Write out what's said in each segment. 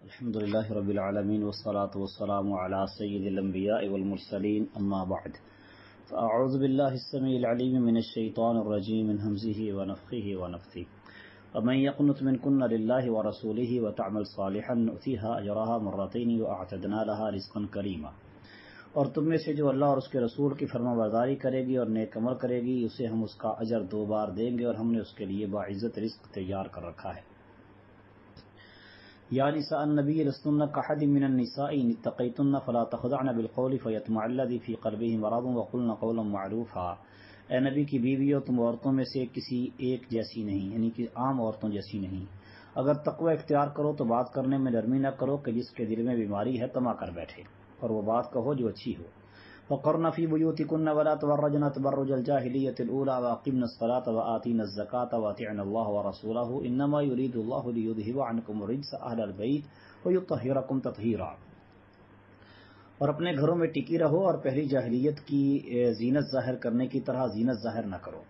الحمد لله رب العالمين والصلاة والسلام على سيد الأنبياء والمرسلين أما بعد فأعوذ بالله السميع العليم من الشيطان الرجيم من همزه ونفخه ونفثه ومن يقنت منكن لله ورسوله وتعمل صالحا نؤتيها أجرها مرتين وأعتدنا لها رزقا كريما۔ اور تم میں سے جو اللہ اور اس کے رسول کی فرما برداری کرے گی اور نیک عمل کرے گی اسے ہم اس کا اجر 2 بار دیں گے، اور ہم نے اس کے لیے باعزت رزق تیار کر رکھا ہے۔ یا نساء النبی لستن کاحد من النساء ان اتقیتن فلا تخضعن بالقول فیطمع الذی فی قلبہ مرض وقلن قولا معروفا۔ اے نبی کی بیویوں، تم عورتوں میں سے کسی ایک جیسی نہیں، یعنی کہ عام عورتوں جیسی نہیں۔ اگر تقوی اختیار کرو تو بات کرنے میں نرمی نہ کرو کہ جس کے دل میں بیماری ہے طمع کر بیٹھے، اور وہ بات کہو جو اچھی ہو۔ وقرن فی بیوتکن ولا تبرجن تبرج الجاہلیۃ الاولی واقمن الصلاۃ وآتین الزکاۃ واطعن اللہ ورسولہ انما یرید اللہ لیذہب عنکم الرجس اہل البیت ویطہرکم تطہیرا۔ اور اپنے گھروں میں ٹکی رہو اور پہلی جاہلیت کی زینت ظاہر کرنے کی طرح زینت ظاہر نہ کرو،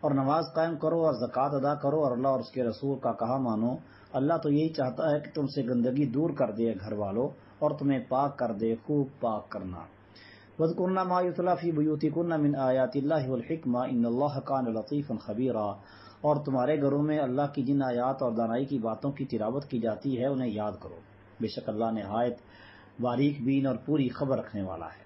اور نماز قائم کرو اور زکوٰۃ ادا کرو اور اللہ اور اس کے رسول کا کہا مانو۔ اللہ تو یہی چاہتا ہے کہ تم سے گندگی دور کر دے گھر والوں، اور تمہیں پاک کر دے، خوب پاک کرنا۔ وَاذْكُرْنَ مَا يُتْلَى فِي بُيُوتِكُنَّ مِنْ آيَاتِ اللَّهِ وَالْحِكْمَةِ إِنَّ اللَّهَ كَانَ لَطِيفًا خَبِيرًا۔ اور تمہارے گھروں میں اللہ کی جن آیات اور دانائی کی باتوں کی تلاوت کی جاتی ہے انہیں یاد کرو، بے شک اللہ نہایت باریک بین اور پوری خبر رکھنے والا ہے۔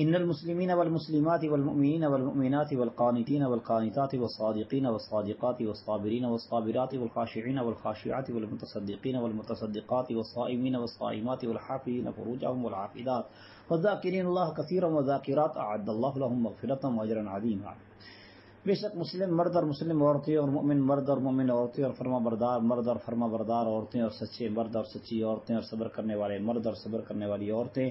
ان المسلمین والمسلمات والمؤمنین والمؤمنات والقانتین والقانتات والصادقین والصادقات والصابرین والصابرات والخاشعین والخاشعات والمتصدقین والمتصدقات والصائمین والصائمات والحافظین فروجهم والحافظات والذاکرین اللہ کثیرا والذاکرات اعد اللہ لهم مغفرۃ واجرا عظیما۔ بے شک مسلم مرد اور مسلم عورتیں اور مومن مرد اور مومن عورتیں اور فرما بردار مرد اور فرما بردار عورتیں اور سچے مرد اور سچی عورتیں اور صبر کرنے والے مرد اور صبر کرنے والی عورتیں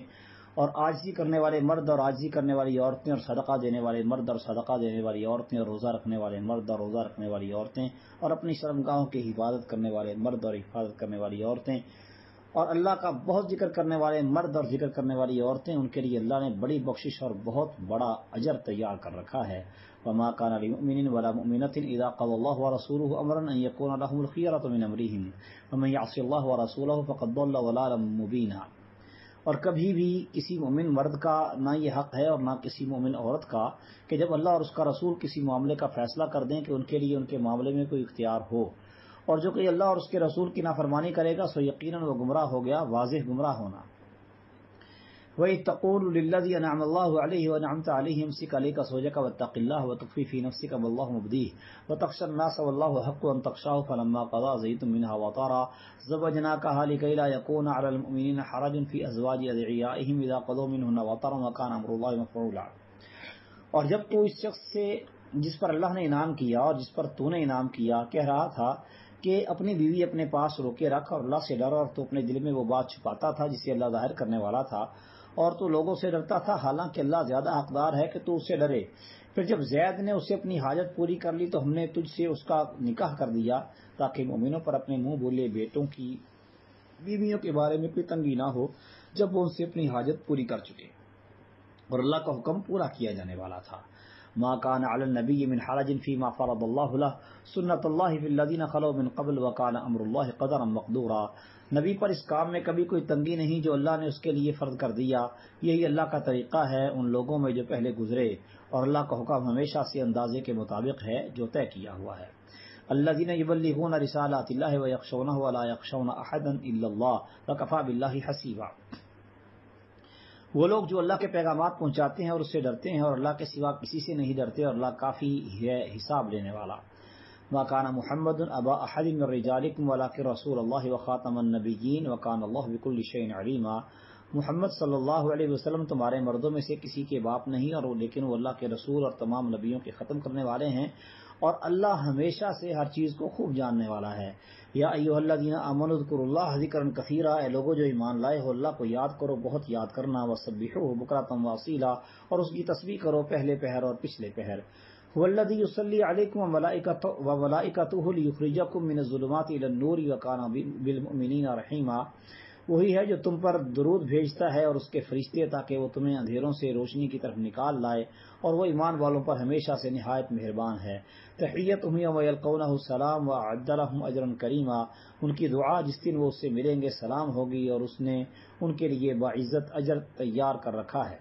اور عاجزی کرنے والے مرد اور عاجزی کرنے والی عورتیں اور صدقہ دینے والے مرد اور صدقہ دینے والی عورتیں اور روزہ رکھنے والے مرد اور روزہ رکھنے والی عورتیں اور اپنی شرمگاہوں کی حفاظت کرنے والے مرد اور حفاظت کرنے والی عورتیں اور اللہ کا بہت ذکر کرنے والے مرد اور ذکر کرنے والی عورتیں، ان کے لیے اللہ نے بڑی بخشش اور بہت بڑا اجر تیار کر رکھا ہے۔ وما كان لمؤمن ولا مؤمنة اذا قضى الله ورسوله امرا ان يكون لهم الخيرة من امرهم ومن يعص الله ورسوله فقد ضل ضلالا مبينا۔ اور کبھی بھی کسی مومن مرد کا نہ یہ حق ہے اور نہ کسی مومن عورت کا کہ جب اللہ اور اس کا رسول کسی معاملے کا فیصلہ کر دیں کہ ان کے لیے ان کے معاملے میں کوئی اختیار ہو، اور جو کہ اللہ اور اس کے رسول کی نافرمانی کرے گا سو یقیناً وہ گمراہ ہو گیا، واضح گمراہ ہونا۔ وَإِذْ تَقُولُ لِلَّذِي أَنْعَمَ اللَّهُ عَلَيْهِ وَأَنْعَمْتَ عَلَيْهِ امْسِكْ عَلَيْكَ زَوْجَكَ وَاتَّقِ اللَّهَ وَتُخْفِي فِي نَفْسِكَ مَا اللَّهُ مُبْدِيهِ وَتَخْشَى النَّاسَ وَاللَّهُ أَحَقُّ أَنْ تَخْشَاهُ فَلَمَّا قَضَىٰ زَيْدٌ مِنْهَا وَطَرًا زَوَّجْنَاكَهَا لِكَيْ لَا يَكُونَ عَلَى الْمُؤْمِنِينَ حَرَجٌ فِي أَزْوَاجِ أَدْعِيَائِهِمْ إِذَا قَضَوْا مِنْهُنَّ وَطَرًا وَكَانَ أَمْرُ اللَّهِ مَفْعُولًا۔ اور جب تو اس شخص سے جس پر اللہ نے انعام کیا اور جس پر تو نے انعام کیا کہہ رہا تھا کہ اپنی بیوی اپنے پاس روکے رکھ اور اللہ سے ڈر، اور تو اپنے دل میں وہ بات چھپاتا تھا جسے اللہ ظاہر کرنے والا تھا، اور تو لوگوں سے ڈرتا تھا، حالانکہ اللہ زیادہ حقدار ہے کہ تو اس سے ڈرے۔ پھر جب زید نے اسے اپنی حاجت پوری کر لی تو ہم نے تجھ سے اس کا نکاح کر دیا تاکہ مومنوں پر اپنے منہ بولے بیٹوں کی بیویوں کے بارے میں کوئی تنگی نہ ہو جب وہ ان سے اپنی حاجت پوری کر چکے، اور اللہ کا حکم پورا کیا جانے والا تھا۔ ما كان على النبي من حرج فيما فرض الله له سنة الله في الذين خلوا من قبل وكان امر الله قدرا مقدورا۔ نبی پر اس کام میں کبھی کوئی تنگی نہیں جو اللہ نے اس کے لیے فرض کر دیا، یہی اللہ کا طریقہ ہے ان لوگوں میں جو پہلے گزرے، اور اللہ کا حکم ہمیشہ سے اندازے کے مطابق ہے جو طے کیا ہوا ہے۔ الذين يبلغون رسالات الله ويخشونه ولا يخشون احدا الا الله وكفى بالله حسيبا۔ وہ لوگ جو اللہ کے پیغامات پہنچاتے ہیں اور اس سے ڈرتے ہیں، اور اللہ کے سوا کسی سے نہیں ڈرتے، اور اللہ کافی ہے حساب لینے والا۔ ما كان محمد ابا احد من رجالكم ولكن رسول الله وخاتم النبيين وكان الله بكل شيء عليما۔ محمد صلی اللہ علیہ وسلم تمہارے مردوں میں سے کسی کے باپ نہیں، اور لیکن وہ اللہ کے رسول اور تمام نبیوں کے ختم کرنے والے ہیں، اور اللہ ہمیشہ سے ہر چیز کو خوب جاننے والا ہے۔ یا ایھا الذین آمنوا اذکروا اللہ ذکرا کثیرا، اے لوگوں جو ایمان لائے ہو اللہ کو یاد کرو بہت یاد کرنا، وسبحوہ بکرۃ واصیلا، اور اس کی تسبیح کرو پہلے پہر اور پچھلے پہر۔ هو الذی یصلی علیکم وملائکتہ لیخرجکم من الظلمات الی النور وکان بالمؤمنین رحیما۔ وہی ہے جو تم پر درود بھیجتا ہے اور اس کے فرشتے تاکہ وہ تمہیں اندھیروں سے روشنی کی طرف نکال لائے، اور وہ ایمان والوں پر ہمیشہ سے نہایت مہربان ہے۔ تحیتہم یوم یلقونہ السلام واعد لہم اجرا کریما، ان کی دعا جس دن وہ اس سے ملیں گے سلام ہوگی، اور اس نے ان کے لیے باعزت اجر تیار کر رکھا ہے۔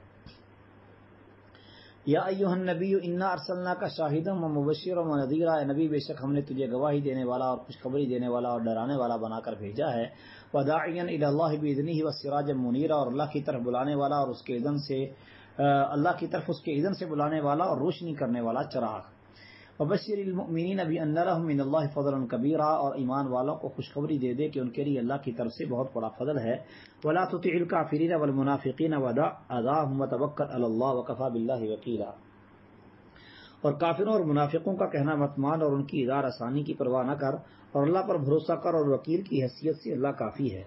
یا ایھا النبی انا ارسلناک شاہدا ومبشرا ونذیرا، اے نبی بے شک ہم نے تجھے گواہی دینے والا اور خوشخبری دینے والا اور ڈرانے والا بنا کر بھیجا ہے، وداعیا الی اللہ باذنہ وسراجا منیرا، اور اللہ کی طرف بلانے والا اور اس کے اذن سے اللہ کی طرف اس کے اذن سے بلانے والا اور روشنی کرنے والا چراغ۔ وبشر المؤمنین بان لهم من اللہ فضلا کبیرا، اور ایمان والوں کو خوشخبری دے دے کہ ان کے لیے اللہ کی طرف سے بہت بڑا فضل ہے۔ ولا تطع الکافرین والمنافقین ودع اذاهم وتوکل علی اللہ وکفی باللہ وکیلا، اور کافروں اور منافقوں کا کہنا مت مان اور ان کی اظہار آسانی کی پرواہ نہ کر، اور اللہ پر بھروسہ کر اور وکیل کی حیثیت سے اللہ کافی ہے۔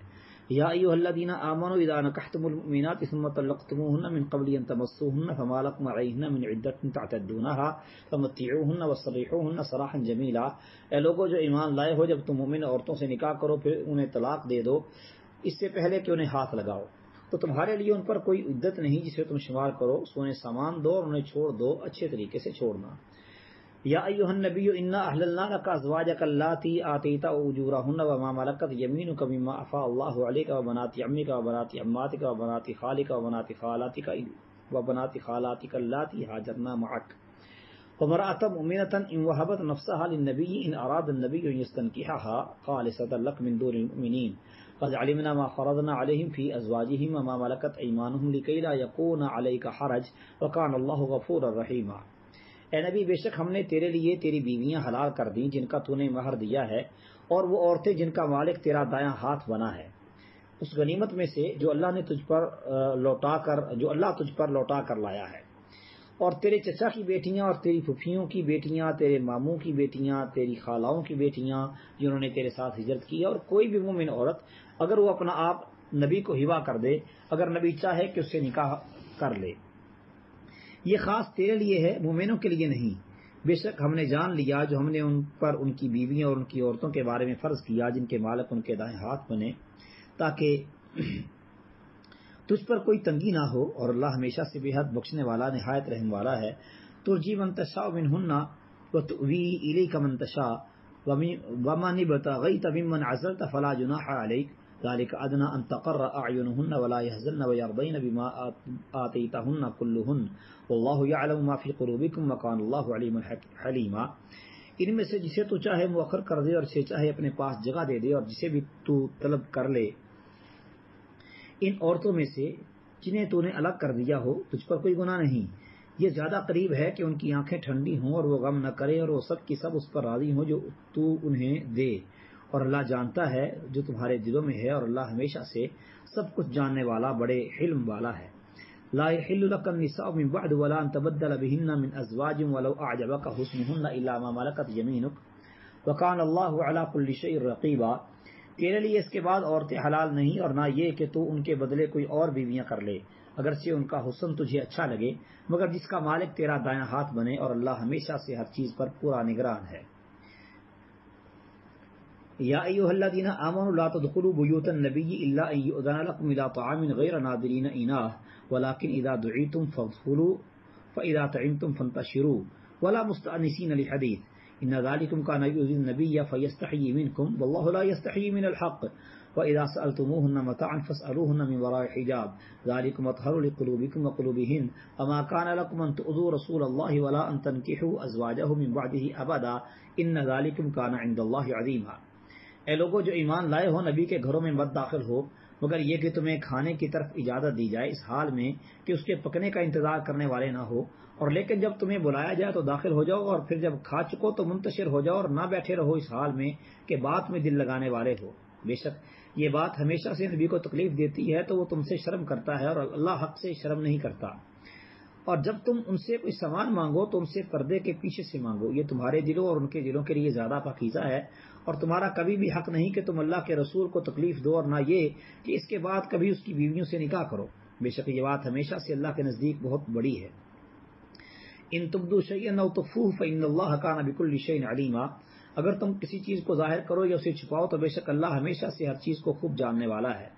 یا ایھا الذین آمنوا اذا نکحتم المؤمنات ثم طلقتموهن من قبل ان تمسوهن فما لكم عليهن من عدة تعتدونها فمتعوهن وسرحوهن سراحا جمیلا، اے لوگوں جو ایمان لائے ہو، جب تم مومن عورتوں سے نکاح کرو پھر انہیں طلاق دے دو اس سے پہلے کہ انہیں ہاتھ لگاؤ، تو تمہارے لیے ان پر کوئی عدت نہیں جسے تم شمار کرو، سونے سامان دو اور انہیں چھوڑ دو، اچھے طریقے سے چھوڑنا۔ یا ایھا النبی انا احللنا لک ازواجک اللاتی آتیت اجورہن وما ملکت یمینک مما افاء اللہ علیک وبنات عمک وبنات عماتک وبنات خالک وبنات خالاتک اللاتی ہاجرن معک وامرأة مؤمنة ان وهبت نفسها للنبی ان اراد النبی ان یستنکحها خالصة لک من دون المؤمنین قد علمنا ما فرضنا علیہم فی ازواجہم وما ملکت ایمانہم لکی لا یکون علیک حرج وکان اللہ غفورا رحیما۔ اے نبی بے شک ہم نے تیرے لیے تیری بیویاں حلال کر دیں جن کا تو نے مہر دیا ہے، اور وہ عورتیں جن کا مالک تیرا دایاں ہاتھ بنا ہے، اس غنیمت میں سے جو اللہ تجھ پر لوٹا کر لایا ہے، اور تیرے چچا کی بیٹیاں اور تیری پھپھیوں کی بیٹیاں، تیرے ماموں کی بیٹیاں، تیری خالاؤں کی بیٹیاں جنہوں نے تیرے ساتھ ہجرت کی، اور کوئی بھی مومن عورت اگر وہ اپنا آپ نبی کو ہبہ کر دے، اگر نبی چاہے کہ اس سے نکاح کر لے۔ یہ خاص تیرے لیے ہے، مومنوں کے لیے نہیں۔ بے شک ہم نے جان لیا جو ہم نے ان پر ان کی بیویوں اور ان کی عورتوں کے بارے میں فرض کیا جن کے مالک ان کے دائیں ہاتھ بنے، تاکہ تجھ پر کوئی تنگی نہ ہو، اور اللہ ہمیشہ سے بے حد بخشنے والا نہایت رحم والا ہے۔ ترجی من تشاء منہن وتؤوی الیک من تشاء ومن ابتغیت ممن عزلت فلا جناح علیک ذلك ادنى ان تقر اعینهن ولا يحزن ويرضين بما آتيتهن كلهن والله يعلم ما في قلوبكم وكان الله عليما حليما۔ ان میں سے جسے تو چاہے مؤخر کر دے اور جسے چاہے اپنے پاس جگہ دے دے، اور جسے بھی تو طلب کر لے ان عورتوں میں سے جنہیں تو نے الگ کر دیا ہو، تجھ پر کوئی گناہ نہیں۔ یہ زیادہ قریب ہے کہ ان کی آنکھیں ٹھنڈی ہوں اور وہ غم نہ کرے، اور وہ سب کی سب اس پر راضی ہوں جو تو انہیں دے، اور اللہ جانتا ہے جو تمہارے دلوں میں ہے، اور اللہ ہمیشہ سے سب کچھ جاننے والا بڑے حلم والا ہے۔ لا يحل لك النساء من بعد ولا ان تبدل بهن من ازواج ولو اعجبك حسنهن الا ما ملكت يمينك وكان الله على كل شيء رقيبا۔ تیرے لیے اس کے بعد عورتیں حلال نہیں، اور نہ یہ کہ تو ان کے بدلے کوئی اور بیویاں کر لے، اگرچہ ان کا حسن تجھے اچھا لگے، مگر جس کا مالک تیرا دایاں ہاتھ بنے، اور اللہ ہمیشہ سے ہر چیز پر پورا نگران ہے۔ یا ایھا الذین آمنوا لا تدخلوا بیوت النبی الا ان یؤذن لکم الی طعام غیر ناظرین اناہ ولکن اذا دعیتم فادخلوا فاذا طعمتم فانتشروا ولا مستأنسین لحدیث ان ذلکم کان یؤذی النبی فیستحیی منکم واللہ لا یستحیی من الحق وَإِذَا سَأَلْتُمُوهُنَّ مَتَاعًا فَاسْأَلُوهُنَّ مِنْ وَرَاءِ حِجَابٍ ذَلِكُمْ أَطْهَرُ لِقُلُوبِكُمْ وَقُلُوبِهِنَّ وَمَا كَانَ لَكُمْ أَن تُؤْذُوا رَسُولَ اللَّهِ وَلَا أَن تَنكِحُوا أَزْوَاجَهُ مِنْ بَعْدِهِ أَبَدًا إِنَّ ذَلِكُمْ كَانَ عِندَ اللَّهِ عَظِيمًا۔ اے لوگو جو ایمان لائے ہو، نبی کے گھروں میں مت داخل ہو مگر یہ کہ تمہیں کھانے کی طرف اجازت دی جائے، اس حال میں کہ اس کے پکنے کا انتظار کرنے والے نہ ہو، اور لیکن جب تمہیں بلایا جائے تو داخل ہو جاؤ، اور پھر جب کھا چکو تو منتشر ہو جاؤ، اور نہ بیٹھے رہو اس حال میں کہ بات میں دل لگانے والے ہو۔ بے شک یہ بات ہمیشہ سے نبی کو تکلیف دیتی ہے تو وہ تم سے شرم کرتا ہے، اور اللہ حق سے شرم نہیں کرتا۔ اور جب تم ان سے کوئی سامان مانگو تو ان سے پردے کے پیچھے سے مانگو، یہ تمہارے دلوں اور ان کے دلوں کے لیے زیادہ پاکیزہ ہے، اور تمہارا کبھی بھی حق نہیں کہ تم اللہ کے رسول کو تکلیف دو، اور نہ یہ کہ اس کے بعد کبھی اس کی بیویوں سے نکاح کرو۔ بے شک یہ بات ہمیشہ سے اللہ کے نزدیک بہت بڑی ہے۔ ان تبدوا شیئا او تخفوه فإن الله كان بكل شيء عليما۔ اگر تم کسی چیز کو ظاہر کرو یا اسے چھپاؤ تو بے شک اللہ ہمیشہ سے ہر چیز کو خوب جاننے والا ہے۔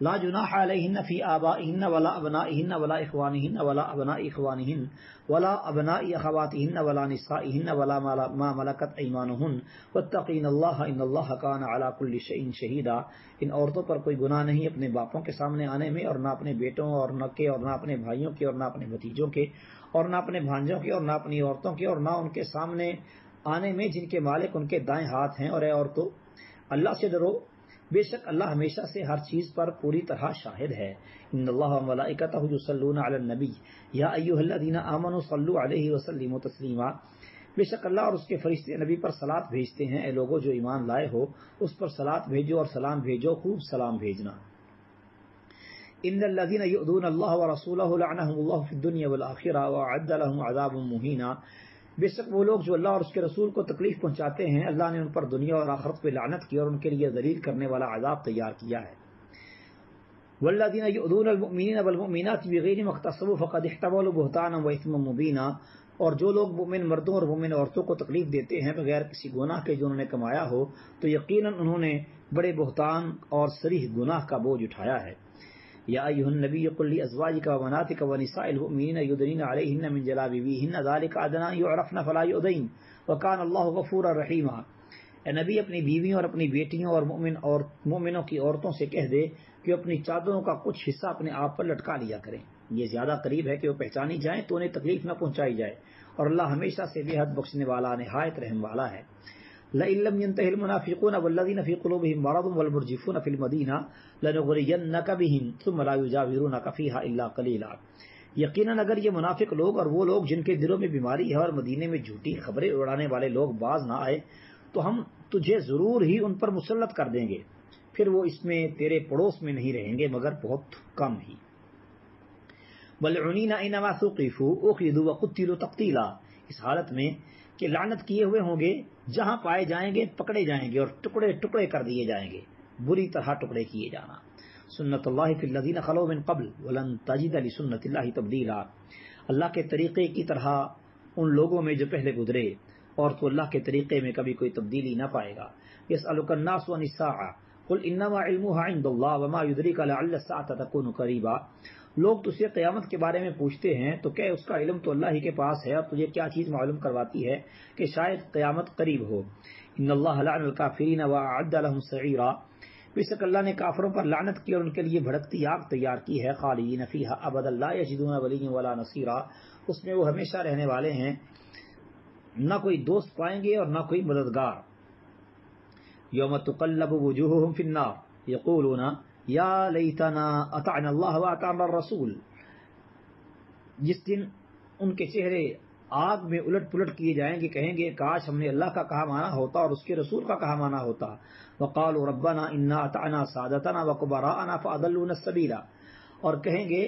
لا جناح علیہن فی آبائہن ولا ابنائہن ولا اخوانہن ولا ابناء اخوانہن ولا ابناء اخواتہن ولا نسائہن ولا ما ملکت ایمانہن واتقین اللہ ان اللہ کان علی کل شیء شہیدا. ان عورتوں پر کوئی گناہ نہیں اپنے باپوں کے سامنے آنے میں، اور نہ اپنے بیٹوں اور نہ اپنے بھائیوں کے، اور نہ اپنے بھتیجوں کے، اور نہ اپنے بھانجوں کے، اور نہ اپنی عورتوں کے، اور نہ ان کے سامنے آنے میں جن کے مالک ان کے دائیں ہاتھ ہیں. اور اے عورتوں، اللہ سے ڈرو، بے شک اللہ ہمیشہ سے ہر چیز پر پوری طرح شاہد ہے. ان اللہ وملائکتہ یصلون علی النبی یا ایھا الذین آمنوا صلوا علیہ وسلموا تسلیما. بے شک اللہ اور اس کے فرشتے نبی پر صلات بھیجتے ہیں. اے لوگو جو ایمان لائے ہو اس پر صلات بھیجو اور سلام بھیجو، خوب سلام بھیجنا. ان الذین یؤذون اللہ ورسولہ لعنهم اللہ فی الدنیا والآخرہ واعد لهم عذابا مہینا. بے شک وہ لوگ جو اللہ اور اس کے رسول کو تکلیف پہنچاتے ہیں، اللہ نے ان پر دنیا اور آخرت پہ لعنت کی اور ان کے لیے ذلیل کرنے والا عذاب تیار کیا ہے. والذین یؤذون المؤمنین والمؤمنات بغیر ما اکتسبوا فقد احتملوا بہتانا واثما مبینا. اور جو لوگ مومن مردوں اور مومن عورتوں کو تکلیف دیتے ہیں بغیر کسی گناہ کے جو انہوں نے کمایا ہو، تو یقیناً انہوں نے بڑے بہتان اور صریح گناہ کا بوجھ اٹھایا ہے. یا ایھا النبی قل لازواجک وبناتک ونساء المؤمنین یدنین علیہن من جلابیبہن ذلک ادنی ان یعرفن فلا یؤذین وکان اللہ غفورا رحیما. اے نبی اپنی بیویوں اور اپنی بیٹیوں اور مومنوں کی عورتوں سے کہہ دے کہ اپنی چادروں کا کچھ حصہ اپنے آپ پر لٹکا لیا کریں، یہ زیادہ قریب ہے کہ وہ پہچانی جائیں تو انہیں تکلیف نہ پہنچائی جائے، اور اللہ ہمیشہ سے بے حد بخشنے والا نہایت رحم والا ہے. لئن لم ينتهِ المنافقون والذين في قلوبهم مرض والمرجفون في المدينة لنغرينك بهم ثم لا يجاورونك فيها إلا قليلا. یقیناً اگر یہ منافق لوگ اور وہ لوگ جن کے دلوں میں بیماری ہے اور مدینے میں جھوٹی خبریں اڑانے والے لوگ باز نہ آئے تو ہم تجھے ضرور ہی ان پر مسلط کر دیں گے، پھر وہ اس میں تیرے پڑوس میں نہیں رہیں گے مگر بہت کم ہی. ملعونین اینما ثقفوا اخذوا وقتلوا تقتیلا. اس حالت میں کہ لعنت کیے ہوئے ہوں گے، جہاں پائے جائیں گے پکڑے جائیں گے اور ٹکڑے ٹکڑے کر دیے جائیں گے، بری طرح ٹکڑے کیے جانا. سنت اللہ فی الذین خلوا من قبل ولن تجد لسنت اللہ تبدیلا. اللہ کے طریقے کی طرح ان لوگوں میں جو پہلے گزرے، اور تو اللہ کے طریقے میں کبھی کوئی تبدیلی نہ پائے گا. یسألک الناس عن الساعة قل انما علمها عند اللہ وما يدریک لعل الساعة تکون قریبا. لوگ تجھ سے قیامت کے بارے میں پوچھتے ہیں تو کہ اس کا علم تو اللہ ہی کے پاس ہے، اور تجھے کیا چیز معلوم کرواتی ہے کہ شاید قیامت قریب ہو. ان اللہ لعن الکافرین واعد لهم سعیرا. بے شک اللہ نے کافروں پر لعنت کی اور ان کے لیے بھڑکتی آگ تیار کی ہے. خالدین فیہا ابدا لا یجدون ولیا ولا نصیرا. اس میں وہ ہمیشہ رہنے والے ہیں، نہ کوئی دوست پائیں گے اور نہ کوئی مددگار. یوم تقلب وجوہہم فی النار یقولون یا لیتنا اطعنا اللہ واطعنا الرسول. جس دن ان کے چہرے آگ میں الٹ پلٹ کیے جائیں گے، کہیں گے کاش ہم نے اللہ کا کہا مانا ہوتا اور اس کے رسول کا کہا مانا ہوتا. وقالوا ربنا انا اطعنا سادتنا وکبراءنا فاضلونا السبیل. اور کہیں گے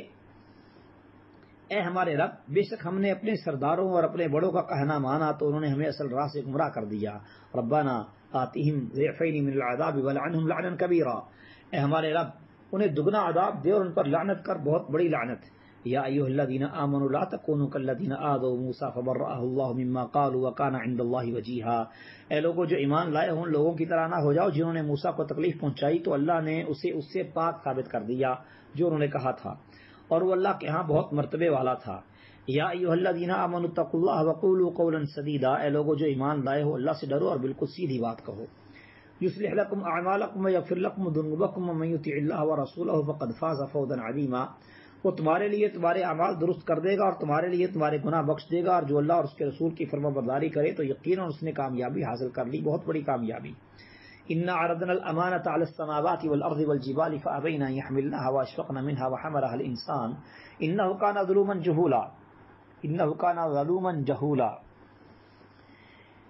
اے ہمارے رب، بے شک ہم نے اپنے سرداروں اور اپنے بڑوں کا کہنا مانا تو انہوں نے ہمیں اصل راہ سے گمراہ کر دیا. ربنا آتihim ضعفین من العذاب ولعنهم لعنا کبیرا. اے ہمارے رب، انہیں دگنا عذاب دے اور ان پر لعنت کر بہت بڑی لعنت. یا ایھا الذین آمنوا لا تکونوا کالذین آذوا موسیٰ فبرأہ اللہ مما قالوا وکان عند اللہ وجیہا. اے لوگوں جو ایمان لائے ہو ان لوگوں کی طرح نہ ہو جاؤ جنہوں نے موسیٰ کو تکلیف پہنچائی تو اللہ نے اسے اس سے پاک ثابت کر دیا جو انہوں نے کہا تھا، اور وہ اللہ کے ہاں بہت مرتبے والا تھا. یا ایھا الذین آمنوا اتقوا اللہ وقولوا قولا سدیدا. اے لوگوں جو ایمان لائے ہو اللہ سے ڈرو اور بالکل سیدھی بات کہو. یصلح لکم اعمالکم ویغفر لکم ذنوبکم ومن یطع اللہ ورسولہ فقد فاز فوزا عظیما. وہ تمہارے لیے تمہارے اعمال درست کر دے گا اور تمہارے لیے تمہارے گناہ بخش دے گا، اور جو اللہ اور اس کے رسول کی فرما برداری کرے تو یقیناً اس نے کامیابی حاصل کر لی، بہت بڑی کامیابی. انا عرضنا الامانة على السماوات والارض والجبال فابین ان يحملنها واشفقن منها وحملها الانسان انه كان ظلوما جہولا.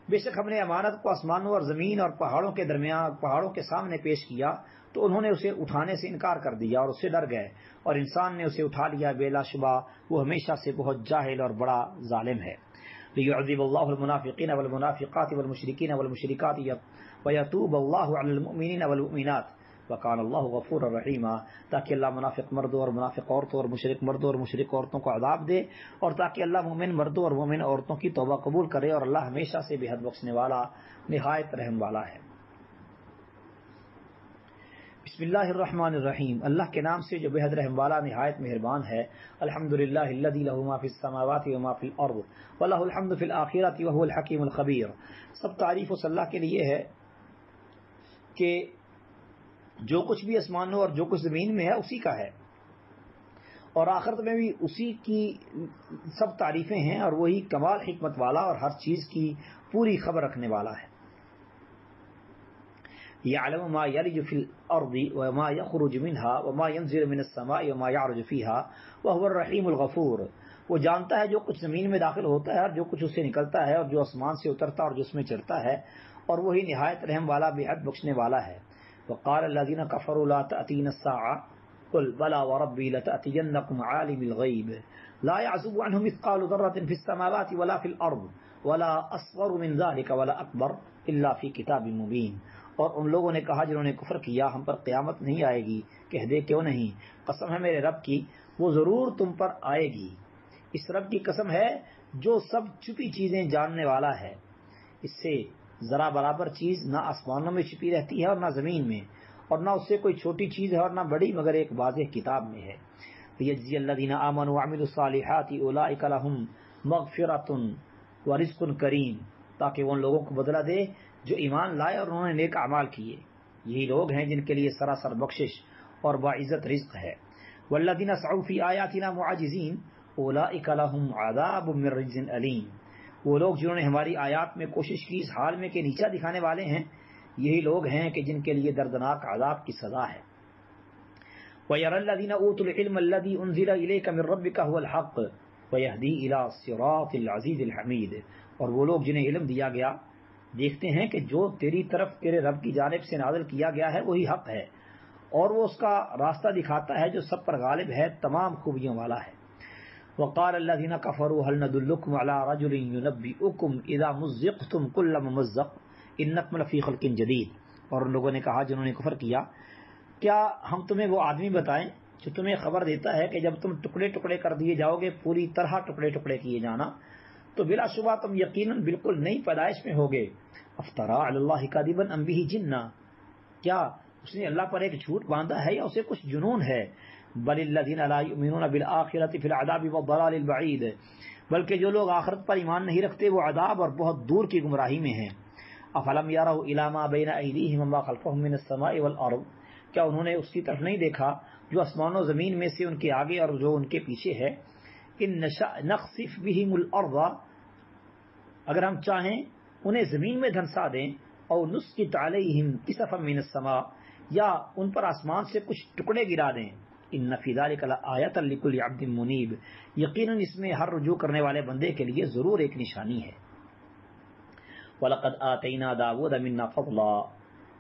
بے شک ہم نے امانت کو آسمانوں اور زمین اور پہاڑوں کے سامنے پیش کیا تو انہوں نے اسے اٹھانے سے انکار کر دیا اور اس سے ڈر گئے، اور انسان نے اسے اٹھا لیا، بلا شبہ وہ ہمیشہ سے بہت جاہل اور بڑا ظالم ہے. لیعذب اللہ المنافقین والمنافقات والمشرکین والمشرکات ویتوب اللہ علی المؤمنین والمؤمنات وکان اللہ غفورا رحیما. تاکہ اللہ منافق مردوں اور منافق عورتوں اور مشرک مردوں اور مشرک عورتوں کو عذاب دے، اور تاکہ اللہ مومن مردوں اور مومن عورتوں کی توبہ قبول کرے، اور اللہ ہمیشہ سے بے حد بخشنے والا نہایت رحم والا ہے. بسم اللہ الرحمن الرحیم، اللہ کے نام سے جو بے حد رحم والا نہایت مہربان ہے۔ الحمدللہ الذی لہ ما فی السماوات و ما فی الارض ولہ الحمد فی الآخرۃ وہو الحکیم الخبیر۔ سب تعریف اس اللہ کے لیے ہے کہ جو کچھ بھی آسمانوں اور جو کچھ زمین میں ہے اسی کا ہے، اور آخرت میں بھی اسی کی سب تعریفیں ہیں، اور وہی کمال حکمت والا اور ہر چیز کی پوری خبر رکھنے والا ہے۔ یعلم ما یلج فی الارض وما یخرج منها وما ینزل من السماء وما یعرج فیها وهو الرحیم الغفور۔ وہ جانتا ہے جو کچھ زمین میں داخل ہوتا ہے اور جو کچھ اس سے نکلتا ہے، اور جو آسمان سے اترتا ہے اور جو اس میں چڑھتا ہے، اور وہی نہایت رحم والا بے حد بخشنے والا ہے۔ وقال الذین کفروا لا تأتینا الساعة قل بلى وربی لتأتینکم عالم الغیب لا يعزب عنه مثقال ذرة في السماوات ولا في الارض ولا اصغر من ذلك ولا اکبر الا في کتاب مبین۔ اور ان لوگوں نے کہا جنہوں نے کفر کیا، ہم پر قیامت نہیں آئے گی۔ کہہ دے کیوں نہیں، قسم ہے میرے رب کی، وہ ضرور تم پر آئے گی۔ اس رب کی قسم ہے جو سب چھپی چیزیں جاننے والا ہے، اس سے ذرا برابر چیز نہ آسمانوں میں چھپی رہتی ہے اور نہ زمین میں، اور نہ اس سے کوئی چھوٹی چیز ہے اور نہ بڑی، مگر ایک واضح کتاب میں ہے۔ یجزی الذین آمنوا وعملوا الصالحات اولئک لهم مغفرۃ ورزق کریم، تاکہ وہ ان لوگوں کو بدلہ دے جو ایمان لائے اور انہوں نے نیک اعمال کیے، یہی لوگ ہیں جن کے لیے سراسر بخشش اور باعزت رزق ہے۔ والذین سعوا فی آیاتنا معاجزین اولئک لهم عذاب من رجز علیم، وہ لوگ جنہوں نے ہماری آیات میں کوشش کی اس حال میں کہ نیچا دکھانے والے ہیں، یہی لوگ ہیں کہ جن کے لیے دردناک عذاب کی سزا ہے۔ وَيَرَى الَّذِينَ أُوتُوا الْعِلْمَ الَّذِي أُنزِلَ إِلَيْكَ مِن رَّبِّكَ هُوَ الْحَقُّ وَيَهْدِي إِلَى صِرَاطِ الْعَزِيزِ الْحَمِيدِ، اور وہ لوگ جنہیں علم دیا گیا دیکھتے ہیں کہ جو تیری طرف تیرے رب کی جانب سے نازل کیا گیا ہے وہی حق ہے، اور وہ اس کا راستہ دکھاتا ہے جو سب پر غالب ہے، تمام خوبیوں والا ہے۔ وقال الذين كفروا هل ندلكم على رجل ينبئكم اذا مزقتم كل ممزق انكم لفی خلق جدید، اور ان لوگوں نے کہا جنہوں نے کفر کیا، کیا ہم تمہیں وہ آدمی بتائیں جو تمہیں خبر دیتا ہے کہ جب تم ٹکڑے ٹکڑے کر دیے جاؤ گے، پوری طرح ٹکڑے ٹکڑے کیے جانا، تو بلا شبہ تم یقیناً بالکل نئی پیدائش میں ہوگے۔ افطرا علی اللہ کاذبا ام بہ جنہ، کیا اس نے اللہ پر ایک جھوٹ باندھا ہے یا اسے کچھ جنون ہے؟ بل الذین لا یؤمنون بالآخرۃ فی العذاب والضلال البعید، بلکہ جو لوگ آخرت پر ایمان نہیں رکھتے وہ عذاب اور بہت دور کی گمراہی میں ہیں۔ افلم یروا الی ما بین ایدیہم وما خلفہم من السماء والارض، کیا انہوں نے اس کی طرف نہیں دیکھا جو آسمان و زمین میں سے ان کے آگے اور جو ان کے پیچھے ہے؟ ان نشأ نخسف بہم الارض، اگر ہم چاہیں انہیں زمین میں دھنسا دیں، او نسقط علیہم کسفا من السماء، یا ان پر آسمان سے کچھ ٹکڑے گرا دیں۔ ان فی ذلک لآیۃ لکل عبد منیب، یقیناً اس میں ہر رجوع کرنے والے بندے کے لیے ضرور ایک نشانی ہے۔ وَلَقَدْ آتَيْنَا دَاوُودَ مِنَّا فَضْلًا،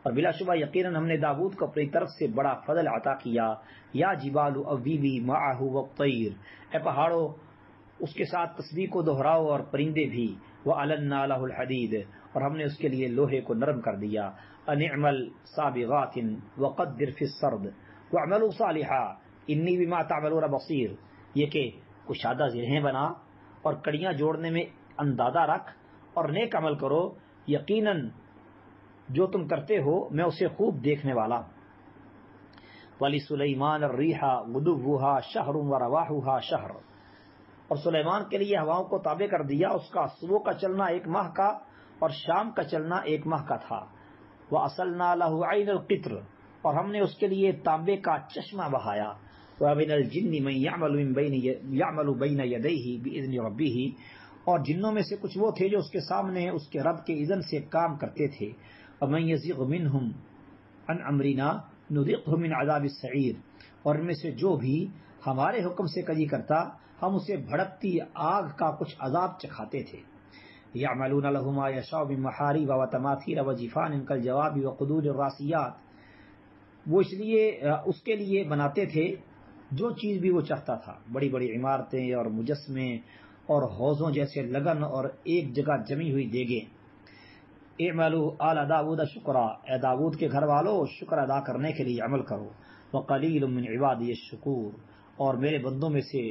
اور بلا شبہ یقیناً ہم نے داؤد کو اپنی طرف سے بڑا فضل عطا کیا۔ یا جبال اویبی معہ والطیر، اے پہاڑوں اس کے ساتھ تسبیح کو دہراؤ اور پرندے بھی۔ وَأَلَنَّا لَهُ الْحَدِيدَ، اور ہم نے اس کے لیے لوہے کو نرم کر دیا۔ أَنِ اعْمَلْ سَابِغَاتٍ وَقَدِّرْ فِي السَّرْدِ وَاعْمَلُوا صَالِحًا إِنِّي بِمَا تَعْمَلُونَ بَصِيرٌ، یہ کہ کشادہ زرہیں بنا اور کڑیاں جوڑنے میں اندازہ رکھ اور نیک عمل کرو، یقیناً جو تم کرتے ہو میں اسے خوب دیکھنے والا ہوں۔ وَلِسُلَيْمَانَ الرِّيحَ غُدُوُّهَا شَهْرٌ وَرَوَاحُهَا شَهْرٌ، اور سلیمان کے لیے ہواؤں کو تابع کر دیا، اس کا صبح کا چلنا ایک ماہ کا اور شام کا چلنا ایک ماہ کا تھا۔ وَأَصَلْنَا لَهُ عَيْنَ الْقِطْرِ، اور ہم نے اس کے لیے تانبے کا چشمہ بہایا۔ وَمِنَ الْجِنِّ مَن يَعْمَلُ بَيْنَ يَدَيْهِ بِإِذْنِ رَبِّهِ، اور جنوں میں سے کچھ وہ تھے جو اس کے سامنے اس کے رب کے اذن سے کام کرتے تھے۔ وَمَن يَزِغْ مِنْهُمْ عَنْ أَمْرِنَا نُذِقْهُ مِنْ عَذَابِ السَّعِيرِ، اور ان میں سے جو بھی ہمارے حکم سے کجی کرتا ہم اسے بھڑکتی آگ کا کچھ عذاب چکھاتے تھے۔ يَعْمَلُونَ لَهُ مَا يَشَاءُ مِن مَحَارِيبَ وَتَمَاثِيلَ وَجِفَانٍ كَالْجَوَابِ وَقُدُورِ الرَّاسِيَاتِ، وہ اس لیے اس کے لیے بناتے تھے جو چیز بھی وہ چاہتا تھا، بڑی بڑی عمارتیں اور مجسمے اور حوضوں جیسے لگن اور ایک جگہ جمی ہوئی دیگیں۔ اعملوا آل داود شکرا، اے داود کے گھر والو شکر ادا کرنے کے لیے عمل کرو۔ وقلیل من عبادی الشکور، اور میرے بندوں میں سے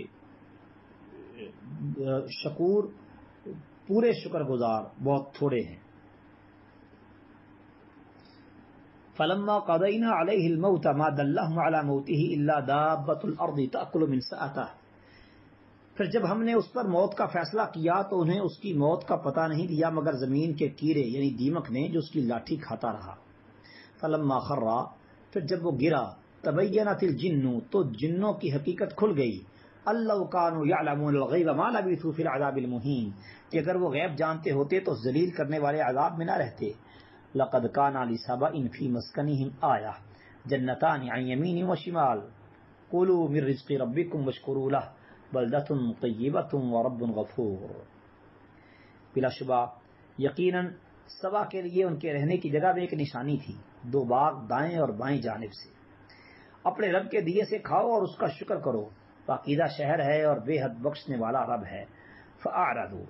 شکور پورے شکر گزار بہت تھوڑے ہیں۔ فلما قضینا علیہ الموت ما دلهم علی موته الا دابۃ الارض تأکل من سأته، پھر جب ہم نے اس پر موت کا فیصلہ کیا تو انہیں اس کی موت کا پتہ نہیں دیا مگر زمین کے کیڑے یعنی دیمک نے جو اس کی لاٹھی کھاتا رہا۔ فلما خر، پھر جب وہ گرا، تبینت الجن، تو جنوں کی حقیقت کھل گئی، اللہ کانوا یعلمون الغیب ما لبثوا فی العذاب المہین، کہ اگر وہ غیب جانتے ہوتے تو ذلیل کرنے والے عذاب میں نہ رہتے۔ لقد کان لسبأ فی مسکنہم آیہ جنتان عن یمین وشمال کلوا من رزق ربکم واشکروا لہ بلدۃ طیبۃ ورب غفور۔ بلا شبہ یقیناً سبا کے لیے ان کے رہنے کی جگہ میں ایک نشانی تھی، 2 باغ دائیں اور بائیں جانب سے۔ اپنے رب کے دیے سے کھاؤ اور اس کا شکر کرو، پاکیزہ شہر ہے اور بے حد بخشنے والا رب ہے۔ فأعرضوا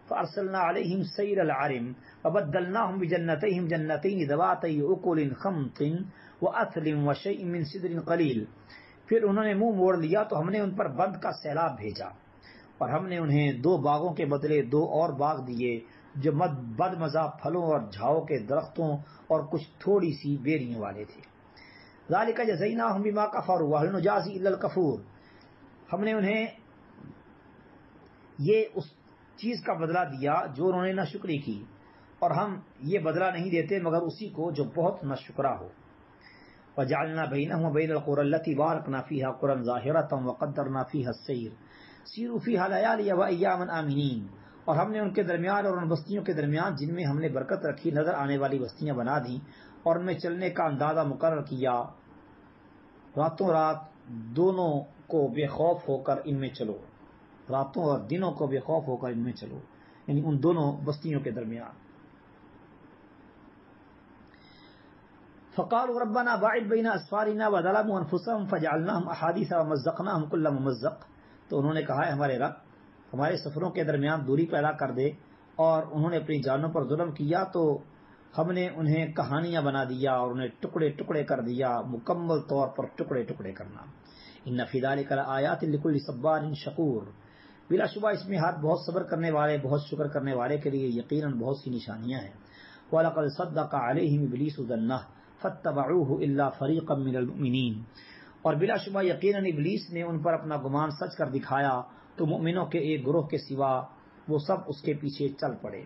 فأرسلنا عليهم سيل العرم وبدلناهم بجنتيهم جنتين ذواتي أكل خمط وأثل وشيء من سدر قليل، پھر انہوں نے منہ موڑ لیا تو ہم نے ان پر بند کا سیلاب بھیجا، اور ہم نے انہیں 2 باغوں کے بدلے 2 اور باغ دیے جو بد مزہ پھلوں اور جھاؤ کے درختوں اور کچھ تھوڑی سی بیریوں والے تھے۔ ذالک جزیناہم بما کفروا وہل نجازی الا الکفور، ہم نے انہیں یہ اس چیز کا بدلہ دیا جو انہوں نے ناشکری کی، اور ہم یہ بدلہ نہیں دیتے مگر اسی کو جو بہت ناشکرا ہو۔ وجعلنا بینہم وبین القری التی بارکنا فیہا قرى ظاہرۃ وقدرنا فیہا السیر سیروا فیہا لیالی وایاما آمنین، اور ہم نے ان کے درمیان اور ان بستیوں کے درمیان جن میں ہم نے برکت رکھی نظر آنے والی بستیاں بنا دیں، اور ان میں چلنے کا اندازہ مقرر کیا، راتوں رات دونوں کو بے خوف ہو کر ان میں چلو، راتوں اور دنوں کو بے خوف ہو کر ان میں چلو، یعنی ان دونوں بستیوں کے درمیان۔ فقالوا ربنا باعد بین اسفارنا وظلموا انفسهم فجعلناهم احادیث ومزقناهم كل ممزق، تو انہوں نے کہا ہے ہمارے رب ہمارے سفروں کے درمیان دوری پیدا کر دے، اور انہوں نے اپنی جانوں پر ظلم کیا تو ہم نے انہیں کہانیاں بنا دیا اور انہیں ٹکڑے ٹکڑے کر دیا، مکمل طور پر ٹکڑے ٹکڑے کرنا۔ ان فی ذلک لآیات لکل صبار شکور، بلا شبہ اس میں ہر بہت صبر کرنے والے، بہت شکر کرنے والے کے لیے یقیناً بہت سی نشانیاں ہیں۔ وَلَقَدْ صَدَّقَ عَلَيْهِمْ إِبْلِيسُ ظَنَّهُ فَاتَّبَعُوهُ إِلَّا فَرِيقًا مِّنَ الْمُؤْمِنِينَ، اور بلا شبہ یقیناً ابلیس نے ان پر اپنا گمان سچ کر دکھایا تو مؤمنوں کے ایک گروہ کے سوا وہ سب اس کے پیچھے چل پڑے۔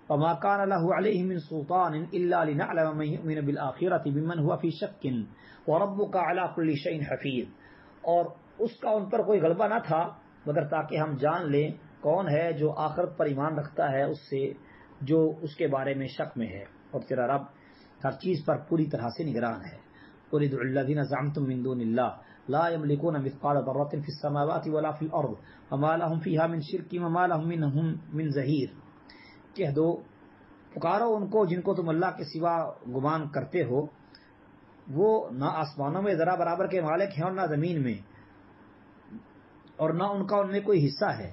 وَمَا كَانَ لَهُ عَلَيْهِم مِّن سُلْطَانٍ إِلَّا لِنَعْلَمَ مَن يُؤْمِنُ بِالْآخِرَةِ مِمَّنْ هُوَ فِي شَكٍّ وَرَبُّكَ عَلَىٰ كُلِّ شَيْءٍ حَفِيظٌ، اور اس کا ان پر کوئی غلبہ نہ تھا مگر تاکہ ہم جان لیں کون ہے جو آخرت پر ایمان رکھتا ہے اس سے جو اس کے بارے میں شک میں ہے، اور تیرا رب ہر چیز پر پوری طرح سے نگران ہے۔ قُلِ ادْعُوا الَّذِينَ زَعَمْتُم مِّن دُونِ اللَّهِ لَا يَمْلِكُونَ مِثْقَالَ ذَرَّةٍ فِي السَّمَاوَاتِ وَلَا فِي الْأَرْضِ وَمَا لَهُمْ فِيهَا مِن شِرْكٍ وَمَا لَهُم مِّنْهُم مِّن ظَهِيرٍ، کہہ دو پکارو ان کو جن کو تم اللہ کے سوا گمان کرتے ہو، وہ نہ آسمانوں میں ذرا برابر کے مالک ہیں اور نہ زمین میں، اور نہ ان کا ان میں کوئی حصہ ہے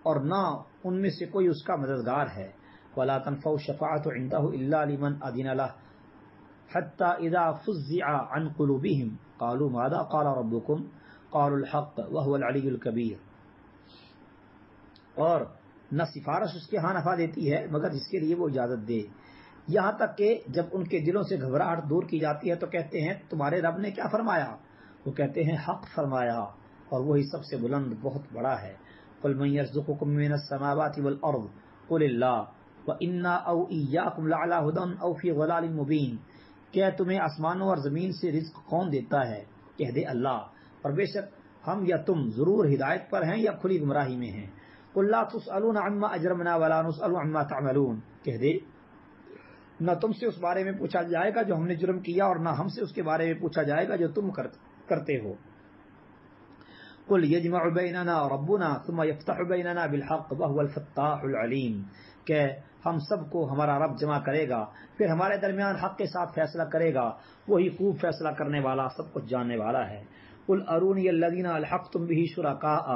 اور نہ ان میں سے کوئی اس کا مددگار ہے۔ وَلَا تَنفَعُ الشَّفَاعَةُ عِندَهُ إِلَّا لِمَنْ أَذِنَ لَهُ حَتَّى إِذَا فُزِّعَ عَنْ قُلُوبِهِمْ قَالُوا مَاذَا قَالَ رَبُّكُمْ قَالُوا الْحَقَّ وَهُوَ الْعَلِيُّ الْكَبِيرُ، اور نہ سفارش اس کے ہاں نفع دیتی ہے مگر جس کے لیے وہ اجازت دے، یہاں تک کہ جب ان کے دلوں سے گھبراہٹ دور کی جاتی ہے تو کہتے ہیں تمہارے رب نے کیا فرمایا؟ وہ کہتے ہیں حق فرمایا، اور وہی سب سے بلند بہت بڑا ہے۔ قُلْ مَن يَرْزُقُكُم مِّنَ السَّمَاوَاتِ وَالْأَرْضِ قُلِ اللَّهُ وَإِنَّا أَوْ إِيَّاكُمْ لَعَلَىٰ هُدًى أَوْ فِي ضَلَالٍ مُّبِينٍ، کہ تمہیں آسمانوں اور زمین سے رزق کون دیتا ہے؟ کہہ دے اللہ، اور بے شک ہم یا تم ضرور ہدایت پر ہیں یا کھلی گمراہی میں ہیں۔ قُل لَّا تُسْأَلُونَ عَمَّا أَجْرَمْنَا وَلَا نُسْأَلُ عَمَّا تَعْمَلُونَ، کہہ دے نہ تم سے اس بارے میں پوچھا جائے گا جو ہم نے جرم کیا، اور نہ ہم سے اس کے بارے میں پوچھا جائے گا جو تم کرتے ہو۔ قُلْ يَجْمَعُ بَيْنَنَا رَبُّنَا ثُمَّ يَفْتَحُ بَيْنَنَا بِالْحَقِّ وَهُوَ الْفَتَّاحُ الْعَلِيمُ، کہ ہم سب کو ہمارا رب جمع کرے گا، پھر ہمارے درمیان حق کے ساتھ فیصلہ کرے گا، وہی خوب فیصلہ کرنے والا، سب کچھ جاننے والا ہے۔ قُلْ أَرُونِيَ الَّذِينَ أَلْحَقْتُم بِهِ شُرَكَاءَ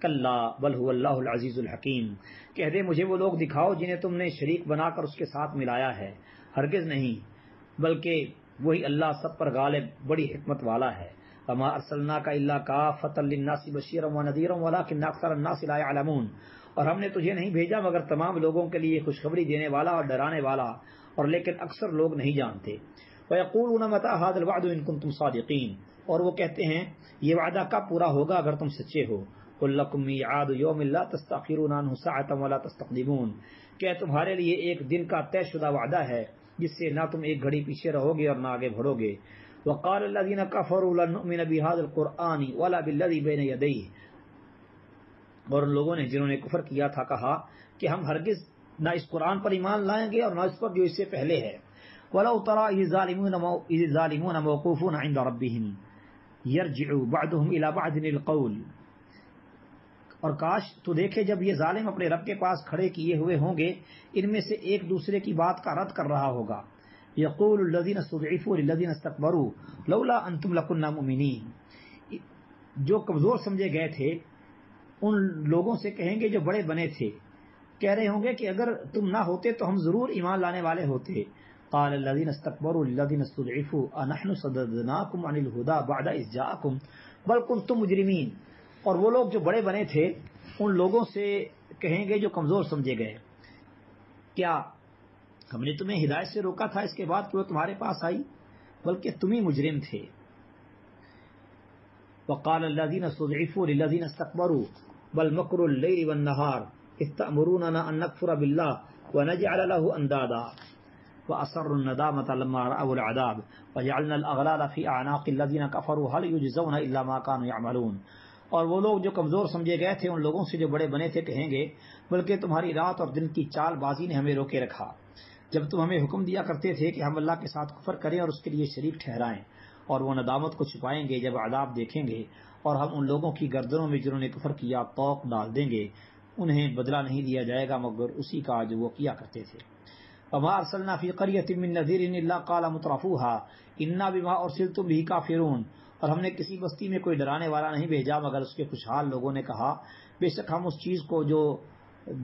كَلَّا بَلْ هُوَ اللَّهُ الْعَزِيزُ الْحَكِيمُ، کہہ دے مجھے وہ لوگ دکھاؤ جنہیں تم نے شریک بنا کر اس کے ساتھ ملایا ہے، ہرگز نہیں، بلکہ وہی اللہ سب پر غالب بڑی حکمت والا ہے۔ وَمَا أَرْسَلْنَاكَ إِلَّا كَافَّةً لِلنَّاسِ بَشِيرًا وَنَذِيرًا وَلَٰكِنَّ أَكْثَرَ النَّاسِ لَا يَعْلَمُونَ، اور ہم نے تجھے نہیں بھیجا مگر تمام لوگوں کے لیے خوشخبری دینے والا اور ڈرانے والا، اور لیکن اکثر لوگ نہیں جانتے۔ وَيَقُولُونَ مَتَىٰ هَٰذَا الْوَعْدُ إِن كُنتُمْ صَادِقِينَ، اور وہ کہتے ہیں یہ وعدہ کب پورا ہوگا اگر تم سچے ہو. قُل لَّكُم مِّيعَادُ يَوْمٍ لَّا تَسْتَأْخِرُونَ عَنْهُ سَاعَةً وَلَا تَسْتَقْدِمُونَ، کہ تمہارے لیے ایک دن کا طے شدہ وعدہ ہے جس سے نہ تم ایک گھڑی پیچھے رہو گے اور نہ آگے بڑھو گے. وَقَالَ الَّذِينَ كَفَرُوا لَن نُّؤْمِنَ بِهَٰذَا الْقُرْآنِ وَلَا بِالَّذِي بَيْنَ يَدَيْهِ، اور ان لوگوں نے جنہوں نے کفر کیا تھا کہا کہ ہم ہرگز نہ اس قرآن پر ایمان لائیں گے اور نہ اس پر جو اس سے پہلے ہے. وَلَوْ تَرَىٰ إِذِ الظَّالِمُونَ مَوْقُوفُونَ عِندَ رَبِّهِمْ يَرْجِعُ بَعْضُهُمْ إِلَىٰ بَعْضٍ الْقَوْلَ، اور کاش تو دیکھے جب یہ ظالم اپنے رب کے پاس کھڑے کیے ہوئے ہوں گے ان میں سے ایک دوسرے کی بات کا رد کر رہا ہوگا. یقول الذین استضعفوا للذین استکبروا لولا انتم لکنا مؤمنین، جو کمزور سمجھے گئے تھے ان لوگوں سے کہیں گے جو بڑے بنے تھے، کہہ رہے ہوں گے کہ اگر تم نہ ہوتے تو ہم ضرور ایمان لانے والے ہوتے. قال الذین استکبروا للذین استضعفوا انحن صددناکم عن الہدی بعد اذ جاءکم بل کنتم مجرمین، اور وہ لوگ جو بڑے بنے تھے ان لوگوں سے کہیں گے جو کمزور سمجھے گئے کیا ہم نے تمہیں ہدایت سے روکا تھا اس کے بعد کہ وہ تمہارے پاس آئی، بلکہ تم ہی مجرم تھے. وقال الذين استضعفوا للذين استكبروا بل مكر الليل والنهار إذ تأمروننا أن نكفر بالله ونجعل له أندادا وأسروا الندامة لما رأوا العذاب وجعلنا الأغلال في أعناق الذين كفروا هل يجزون إلا ما كانوا يعملون. اور وہ لوگ جو کمزور سمجھے گئے تھے ان لوگوں سے جو بڑے بنے تھے کہیں گے بلکہ تمہاری رات اور دن کی چال بازی نے ہمیں روکے رکھا جب تم ہمیں حکم دیا کرتے تھے کہ ہم اللہ کے ساتھ کفر کریں اور اس کے لیے شریک ٹھہرائیں، اور وہ ندامت کو چھپائیں گے جب عذاب دیکھیں گے، اور ہم ان لوگوں کی گردنوں میں جنہوں نے کفر کیا طوق ڈال دیں گے، انہیں بدلہ نہیں دیا جائے گا مگر اسی کا جو وہ کیا کرتے تھے. وما ارسلنا فی قریۃ من نذیر الا قال مترفوها انا بما ارسلتم به کافرون، اور ہم نے کسی بستی میں کوئی ڈرانے والا نہیں بھیجا مگر اس کے خوشحال لوگوں نے کہا بے شک ہم اس چیز کو جو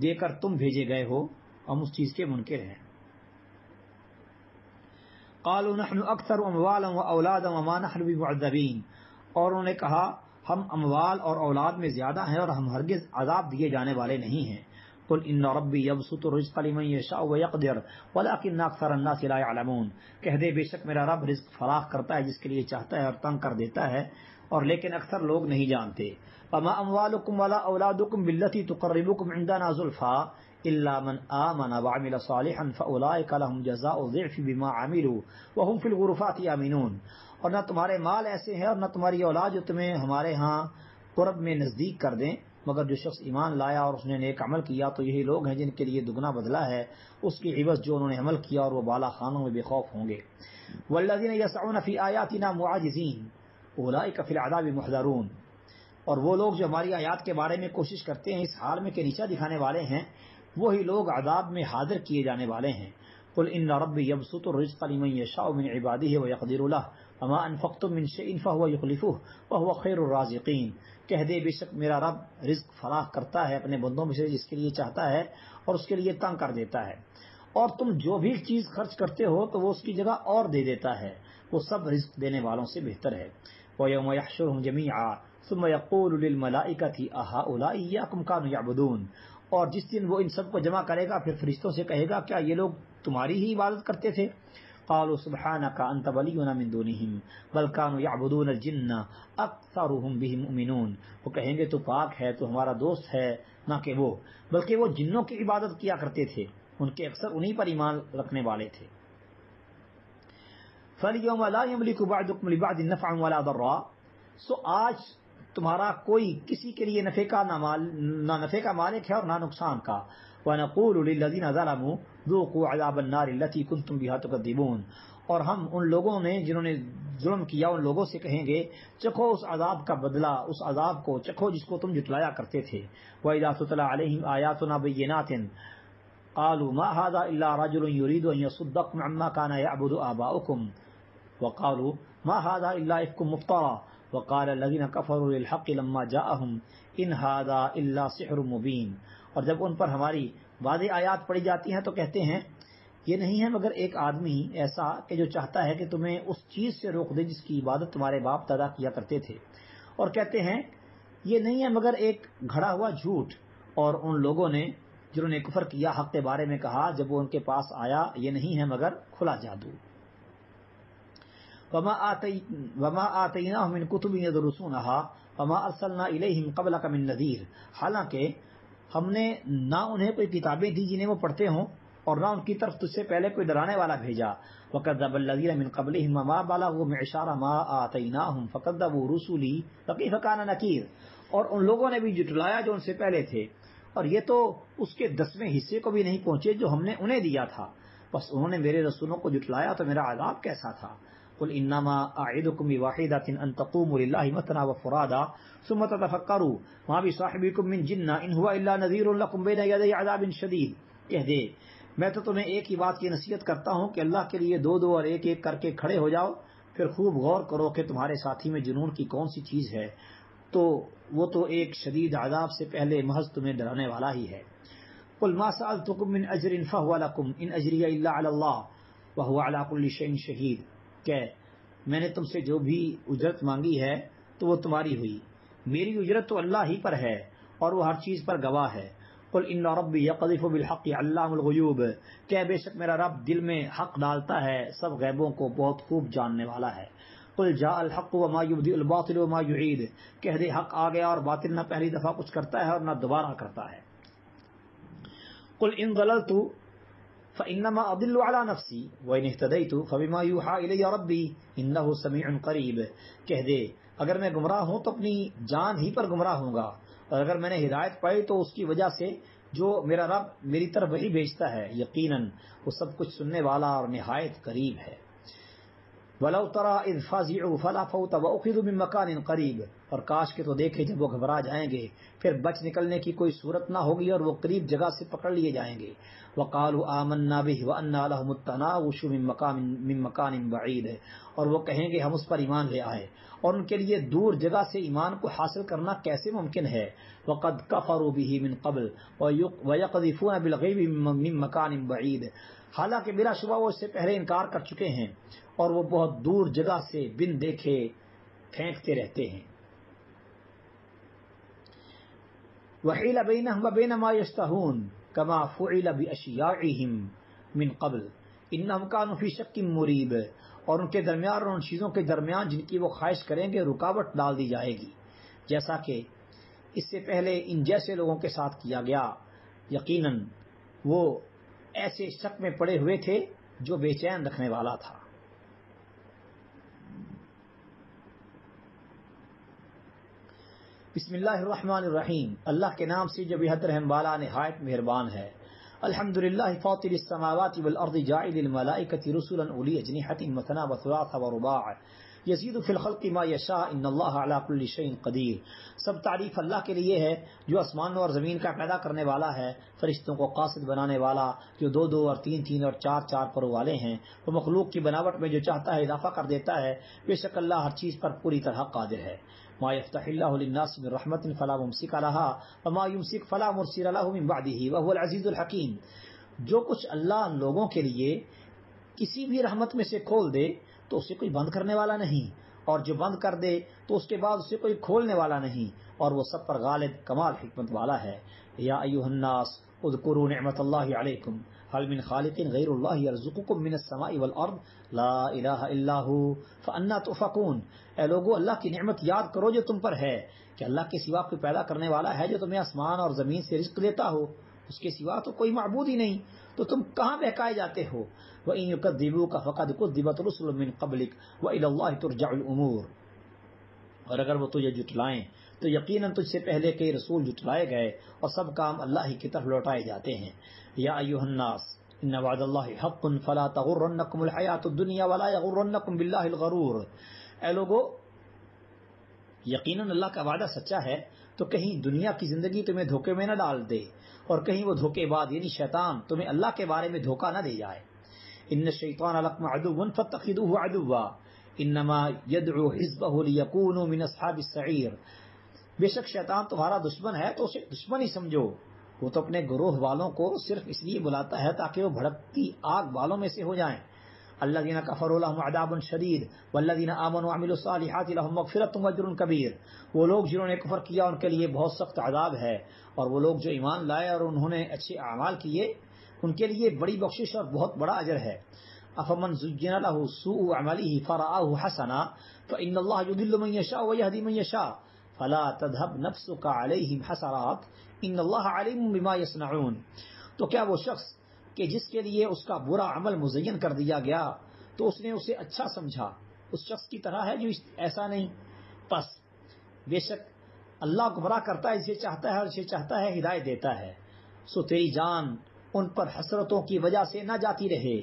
دے کر تم بھیجے گئے ہو ہم اس چیز کے منکر ہیں. قالوا نحن اکثر اموالا واولادا وما نحن بمعذبین، اور انہوں نے کہا ہم اموال اور اولاد میں زیادہ ہیں اور ہم ہرگز عذاب دیے جانے والے نہیں ہیں. قل ان ربی یبسط الرزق لمن یشاء ویقدر ولکن اکثر الناس لا يعلمون، کہہ دے بے شک میرا رب رزق فراخ کرتا ہے جس کے لیے چاہتا ہے اور تنگ کر دیتا ہے، اور لیکن اکثر لوگ نہیں جانتے. وما اموالکم ولا اولادکم بالتي تقربکم عندنا زلفا الا من آمن وعمل صالحا فاولئک لهم جزاء الضعف بما عملوا وهم في الغرفات آمنون، اور نہ تمہارے مال ایسے ہیں اور نہ تمہاری اولاد جو تمہیں ہمارے ہاں قرب میں نزدیک کر دیں، مگر جو شخص ایمان لایا اور اس نے نیک عمل کیا تو یہی لوگ ہیں جن کے لیے دگنا بدلہ ہے اس کی عوض جو انہوں نے عمل کیا، اور وہ بالا خانوں میں بے خوف ہوں گے. والذین یسعون فی آیاتنا معاجزین اولئک فی العذاب محضرون، اور وہ لوگ جو ہماری آیات کے بارے میں کوشش کرتے ہیں اس حال میں کہ نیچا دکھانے والے ہیں وہی لوگ عذاب میں حاضر کیے جانے والے ہیں. قل ان ربی یبسط الرزق لمن یشاء من عباده ویقدر له وما انفقتم من شیء فهو یخلفه وهو خیر الرازقین، کہہ دے بے شک میرا رب رزق فراخ کرتا ہے اپنے بندوں میں سے جس کے لیے چاہتا ہے اور اس کے لیے تنگ کر دیتا ہے، اور تم جو بھی چیز خرچ کرتے ہو تو وہ اس کی جگہ اور دے دیتا ہے، وہ سب رزق دینے والوں سے بہتر ہے. وَيَوْمَ يَحْشُرُهُمْ جَمِيعًا ثُمَّ يَقُولُ لِلْمَلَائِكَةِ أَهَٰؤُلَاءِ إِيَّاكُمْ كَانُوا يَعْبُدُونَ، اور جس دن وہ ان سب کو جمع کرے گا پھر فرشتوں سے کہے گا کیا یہ لوگ تمہاری ہی عبادت کرتے تھے؟ قالوا سبحانك انت ولينا من دونهم بل كانوا يعبدون الجن اكثرهم بهم مؤمنون، وہ کہیں گے تو پاک ہے تو ہمارا دوست ہے نہ کہ وہ، بلکہ وہ جنوں کی عبادت کیا کرتے تھے، ان کے اکثر انہی پر ایمان رکھنے والے تھے. فَالْيَوْمَ لَا يَمْلِكُ بَعْضُكُمْ لِبَعْضٍ نَفْعًا وَلَا ضَرًّا، سو آج تمہارا کوئی کسی کے لیے نہ نفع کا مالک ہے اور نہ نقصان کا. وَنَقُولُ لِلَّذِينَ ظَلَمُوا ذُوقُوا عَذَابَ النَّارِ الَّتِي كُنتُمْ بِهَا تُكَذِّبُونَ، اور ہم ان لوگوں نے جنہوں نے ظلم کیا ان لوگوں سے کہیں گے چکھو اس عذاب کا بدلہ، اس عذاب کو چکھو جس کو تم جھٹلایا کرتے تھے. وَإِذَا تُتْلَىٰ عَلَيْهِمْ آيَاتُنَا بَيِّنَاتٍ قَالُوا مَا هَٰذَا إِلَّا رَجُلٌ يُرِيدُ أَن يَصُدَّكُمْ عَمَّا كَانَ يَعْبُدُ آبَاؤُكُمْ وقالوا ما هذا الا افك مفترى وقال الذين كفروا للحق لما جاءهم ان هذا الا سحر مبين، اور جب ان پر ہماری واضح آیات پڑھی جاتی ہیں تو کہتے ہیں یہ نہیں ہے مگر ایک آدمی ایسا کہ جو چاہتا ہے کہ تمہیں اس چیز سے روک دے جس کی عبادت تمہارے باپ دادا کیا کرتے تھے، اور کہتے ہیں یہ نہیں ہے مگر ایک گھڑا ہوا جھوٹ. اور ان لوگوں نے جنہوں نے کفر کیا حق کے بارے میں کہا جب وہ ان کے پاس آیا یہ نہیں ہے مگر کھلا جادو. وما آتیناہم من کتب یدرسونہا وما ارسلنا الیہم قبلک من نذیر، حالانکہ ہم نے نہ انہیں کوئی کتابیں دی جنہیں وہ پڑھتے ہوں اور نہ ان کی طرف تجھ سے پہلے کوئی ڈرانے والا بھیجا۔ وَكَذَّبَ الَّذِينَ مِن قَبْلِهِمْ وَمَا بَلَغُوا مِعْشَارَ مَا آتَيْنَاهُمْ فَكَذَّبُوا رُسُلِي فَكَيْفَ كَانَ نَكِيرِ، اور ان لوگوں نے بھی جھٹلایا جو ان سے پہلے تھے، اور یہ تو اس کے 10ویں حصے کو بھی نہیں پہنچے جو ہم نے انہیں دیا تھا، بس انہوں نے میرے رسولوں کو جھٹلایا تو میرا عذاب کیسا تھا۔ قُلْ إِنَّمَا أَعِدُكُمْ بِوَاحِدَةٍ أَن تَقُومُوا لِلَّهِ مَثْنَىٰ وَفُرَادَىٰ ثُمَّ تَتَفَكَّرُوا مَا بِصَاحِبِكُم مِّن جِنَّةٍ إِنْ هُوَ إِلَّا نَذِيرٌ لَّكُمْ بَيْنَ يَدَيْ عَذَابٍ شَدِيدٍ، کہہ دے میں تو تمہیں ایک ہی بات کی نصیحت کرتا ہوں کہ اللہ کے لیے دو دو اور ایک ایک کر کے کھڑے ہو جاؤ، پھر خوب غور کرو کہ تمہارے ساتھی میں جنون کی کون سی چیز ہے، تو وہ تو ایک شدید عذاب سے پہلے محض تمہیں ڈرانے والا ہی ہے۔ قُلْ مَا سَأَلْتُكُم مِّنْ أَجْرٍ فَهُوَ لَكُمْ إِنْ أَجْرِيَ إِلَّا عَلَى اللَّهِ وَهُوَ عَلَىٰ كُلِّ شَيْءٍ شَهِيدٌ، کہ میں نے تم سے جو بھی اجرت مانگی ہے تو وہ تمہاری ہوئی، میری اجرت تو اللہ ہی پر ہے اور وہ ہر چیز پر گواہ ہے۔ قل ان ربی یقذف بالحق علام الغیوب، کہ بے شک میرا رب دل میں حق ڈالتا ہے، سب غیبوں کو بہت خوب جاننے والا ہے۔ قل جاء الحق وما يبدئ الباطل وما يعيد، کہہ دے حق آ گیا اور باطل نہ پہلی دفعہ کچھ کرتا ہے اور نہ دوبارہ کرتا ہے۔ قل ان ضللت فانما اضل على نفسي وان اهتديت فبما يوحى الي ربي انه سميع قریب، کہہ دے اگر میں گمراہ ہوں تو اپنی جان ہی پر گمراہ ہوں گا، اور اگر میں نے ہدایت پائی تو اس کی وجہ سے جو میرا رب میری طرف وہی بھیجتا ہے، یقیناً وہ سب کچھ سننے والا اور نہایت قریب ہے۔ وَلَوْ تَرَىٰ إِذْ فَزِعُوا فَلَا فَوْتَ وَأُخِذُوا مِن مَّكَانٍ قَرِيبٍ، اور کاش کہ تو دیکھے جب وہ گھبرا جائیں گے پھر بچ نکلنے کی کوئی صورت نہ ہوگی اور وہ قریب جگہ سے پکڑ لیے جائیں گے۔ وَقَالُوا آمَنَّا بِهِ وَأَنَّىٰ لَهُمُ التَّنَاوُشُ مِن مَّكَانٍ بَعِيدٍ، اور وہ کہیں گے ہم اس پر ایمان لے آئے، اور ان کے لیے دور جگہ سے ایمان کو حاصل کرنا کیسے ممکن ہے۔ وَقَدْ كَفَرُوا بِهِ مِن قَبْلُ وَيَقْذِفُونَ بِالْغَيْبِ مِن مَّكَانٍ بَعِيدٍ، حالانکہ بلا شبہ وہ اس سے پہلے انکار کر چکے ہیں اور وہ بہت دور جگہ سے بن دیکھے پھینکتے رہتے ہیں۔ وَحِيلَ بَيْنَهُمْ وَبَيْنَ مَا يَشْتَهُونَ كَمَا فُعِلَ بِأَشْيَاعِهِمْ مِن قَبْلُ إِنَّهُمْ كَانُوا فِي شَكٍّ مُّرِيبٍ، اور ان کے درمیان اور ان چیزوں کے درمیان جن کی وہ خواہش کریں گے رکاوٹ ڈال دی جائے گی، جیسا کہ اس سے پہلے ان جیسے لوگوں کے ساتھ کیا گیا، یقیناً وہ ایسے شک میں پڑے ہوئے تھے جو بے چین رکھنے والا تھا۔ بسم اللہ الرحمن الرحیم، اللہ کے نام سے جو بےحد رحم والا نہایت مہربان ہے۔ الحمدللہ فاطر السماوات والارض جاعل الملائکۃ رسلا اولی اجنحۃ مثنی وثلاث ورباع یزید فی الخلق ما یشاء ان اللہ علی کل شیء قدیر، سب تعریف اللہ کے لیے ہے جو آسمانوں اور زمین کا پیدا کرنے والا ہے، فرشتوں کو قاصد بنانے والا جو دو دو اور تین تین اور چار چار پروں والے ہیں، وہ مخلوق کی بناوٹ میں جو چاہتا ہے اضافہ کر دیتا ہے، بے شک اللہ ہر چیز پر پوری طرح قادر ہے۔ ما یفتح اللہ للناس من رحمت فلا ممسک لها وما یمسک فلا مرسل له من بعده وهو العزیز الحکیم، جو کچھ اللہ لوگوں کے لیے کسی بھی رحمت میں سے کھول دے تو اسے کوئی بند کرنے والا نہیں، اور جو بند کر دے تو اس کے بعد اسے کوئی کھولنے والا نہیں، اور وہ سب پر غالب کمال حکمت والا ہے۔ یا ایھا الناس اذکروا نعمت اللہ علیکم هل من خالق غیر اللہ یرزقکم من السماء والارض لا الہ الا هو فانا تؤفکون، اے لوگو اللہ کی نعمت یاد کرو جو تم پر ہے کہ اللہ کے سوا کوئی پیدا کرنے والا ہے جو تمہیں آسمان اور زمین سے رزق دیتا ہو، اس کے سوا تو کوئی معبود ہی نہیں، تو تم کہاں بہکائے جاتے ہو۔ وَإِن يُكَذِّبُوكَ فَقَدْ كُذِّبَتْ رُسُلٌ مِّن قَبْلِكَ وَإِلَى اللَّهِ تُرْجَعُ الْأُمُورُ، اور اگر وہ تجھے جھٹلائیں تو یقیناً تجھ سے پہلے کئی رسول جھٹلائے گئے اور سب کام اللہ ہی کی طرف لوٹائے جاتے ہیں۔ یا ایھا الناس ان وعد اللہ حق فلا تغرنکم الحیاۃ الدنیا ولا یغرنکم باللہ الغرور، اے لوگو یقیناً اللہ کا وعدہ سچا ہے، تو کہیں دنیا کی زندگی تمہیں دھوکے میں نہ ڈال دے، اور کہیں وہ دھوکے بعد یعنی شیطان تمہیں اللہ کے بارے میں دھوکہ نہ دے جائے۔ ان الشیطان لکم عدو فاتخذوہ عدوا انما یدعو حزبہ لیکونوا من اصحاب السعیر، بے شک شیطان تمہارا دشمن ہے تو اسے دشمن ہی سمجھو، وہ تو اپنے گروہ والوں کو صرف اس لیے بلاتا ہے تاکہ وہ بھڑکتی آگ والوں میں سے ہو جائیں۔ الذین کفروا لهم عذاب شدید والذین آمنوا وعملوا الصالحات لهم مغفرۃ واجر کبیر، وہ لوگ جنہوں نے کفر کیا ان کے لیے بہت سخت عذاب ہے، اور وہ لوگ جو ایمان لائے اور انہوں نے اچھے اعمال کیے ان کے لیے بڑی بخشش اور بہت بڑا اجر ہے۔ افمن زین له سوء عمله فرآه حسنا فإن الله يضل من يشاء ويهدي من يشاء فلا تذهب نفسك عليهم حسرات ان الله عليم بما يصنعون. تو کیا وہ شخص کہ جس کے لیے اس کا برا عمل مزین کر دیا گیا تو اس نے اسے اچھا سمجھا، اس شخص کی طرح ہے جو ایسا نہیں. پس بے شک اللہ گمراہ کرتا ہے جسے چاہتا ہے اور جسے چاہتا ہے ہدایت دیتا ہے. سو تیری جان ان پر حسرتوں کی وجہ سے نہ جاتی رہے،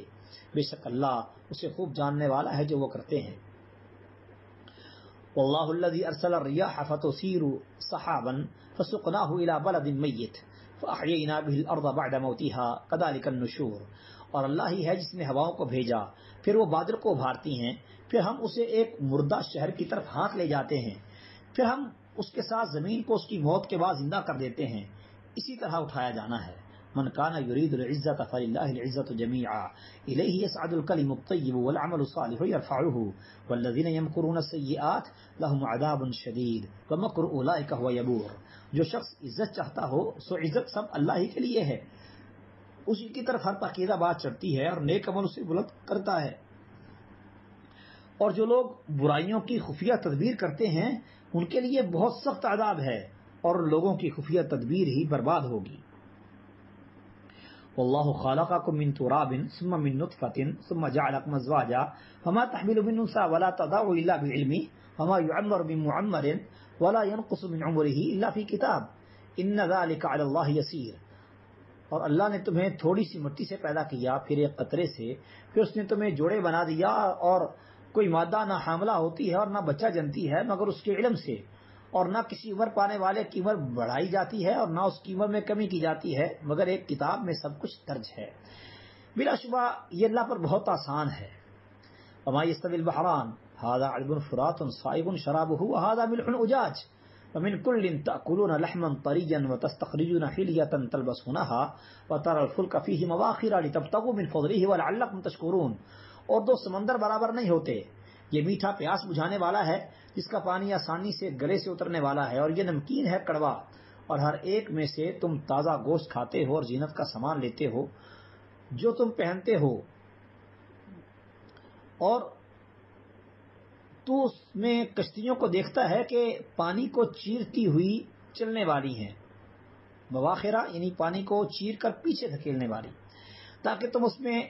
بے شک اللہ اسے خوب جاننے والا ہے جو وہ کرتے ہیں. واللہ الذی ارسل الرياح فتثیر سحابا فسقناه الى بلد میت فاحیینا به الارض بعد موتها كذلك النشور. اور اللہ ہی ہے جس نے ہواؤں کو بھیجا پھر وہ بادل کو ابھارتی ہیں، پھر ہم اسے ایک مردہ شہر کی طرف ہانک لے جاتے ہیں، پھر ہم اس کے ساتھ زمین کو اس کی موت کے بعد زندہ کر دیتے ہیں. اسی طرح اٹھایا جانا ہے. من کان یرید العزت فللہ العزت جمیعا الیہ یصعد الکلم الطیب والعمل الصالح یرفعہ والذین یمکرون السیئات لهم عذاب شدید ومکر اولئک هو یبور. جو شخص عزت چاہتا ہو سو عزت سب اللہ ہی کے لیے ہے، اسی کی طرف ہر پاکیزہ بات چڑھتی ہے اور نیک عمل اسے بلند کرتا ہے. اور جو لوگ برائیوں کی خفیہ تدبیر کرتے ہیں ان کے لیے بہت سخت عذاب ہے، اور لوگوں کی خفیہ تدبیر ہی برباد ہوگی. واللہ خلقکم من تراب ثم من نطفة ثم جعلکم ازواجا وما تحمل من انثى ولا تضع الا بعلمه وما يعمر من معمر ولا ينقص من عمره الا في كتاب ان ذلك على الله يسير. اور اللہ نے تمہیں تھوڑی سی مٹی سے پیدا کیا، پھر ایک قطرے سے، پھر اس نے تمہیں جوڑے بنا دیا، اور کوئی مادہ نہ حاملہ ہوتی ہے اور نہ بچہ جنتی ہے مگر اس کے علم سے، اور نہ کسی عمر پانے والے کی عمر بڑھائی جاتی ہے اور نہ اس کی عمر میں کمی کی جاتی ہے مگر ایک کتاب میں سب کچھ درج ہے. بلا شبہ یہ اللہ پر بہت آسان ہے. وما يستوي البحران هذا عذب فرات صائغ شرابه وهذا ملح أجاج ومن كل تأكلون لحما طريا وتستخرجون حلية تلبسونها وترى الفلك فيه مواخر لتبتغوا من فضله ولعلكم تشكرون. اور دو سمندر برابر نہیں ہوتے. یہ میٹھا پیاس بجھانے والا ہے جس کا پانی آسانی سے گلے سے اترنے والا ہے، اور یہ نمکین ہے کڑوا، اور ہر ایک میں سے تم تازہ گوشت کھاتے ہو اور زینت کا سامان لیتے ہو جو تم پہنتے ہو، اور تو اس میں کشتیوں کو دیکھتا ہے کہ پانی کو چیرتی ہوئی چلنے والی ہیں، مواخرہ یعنی پانی کو چیر کر پیچھے دھکیلنے والی، تاکہ تم اس میں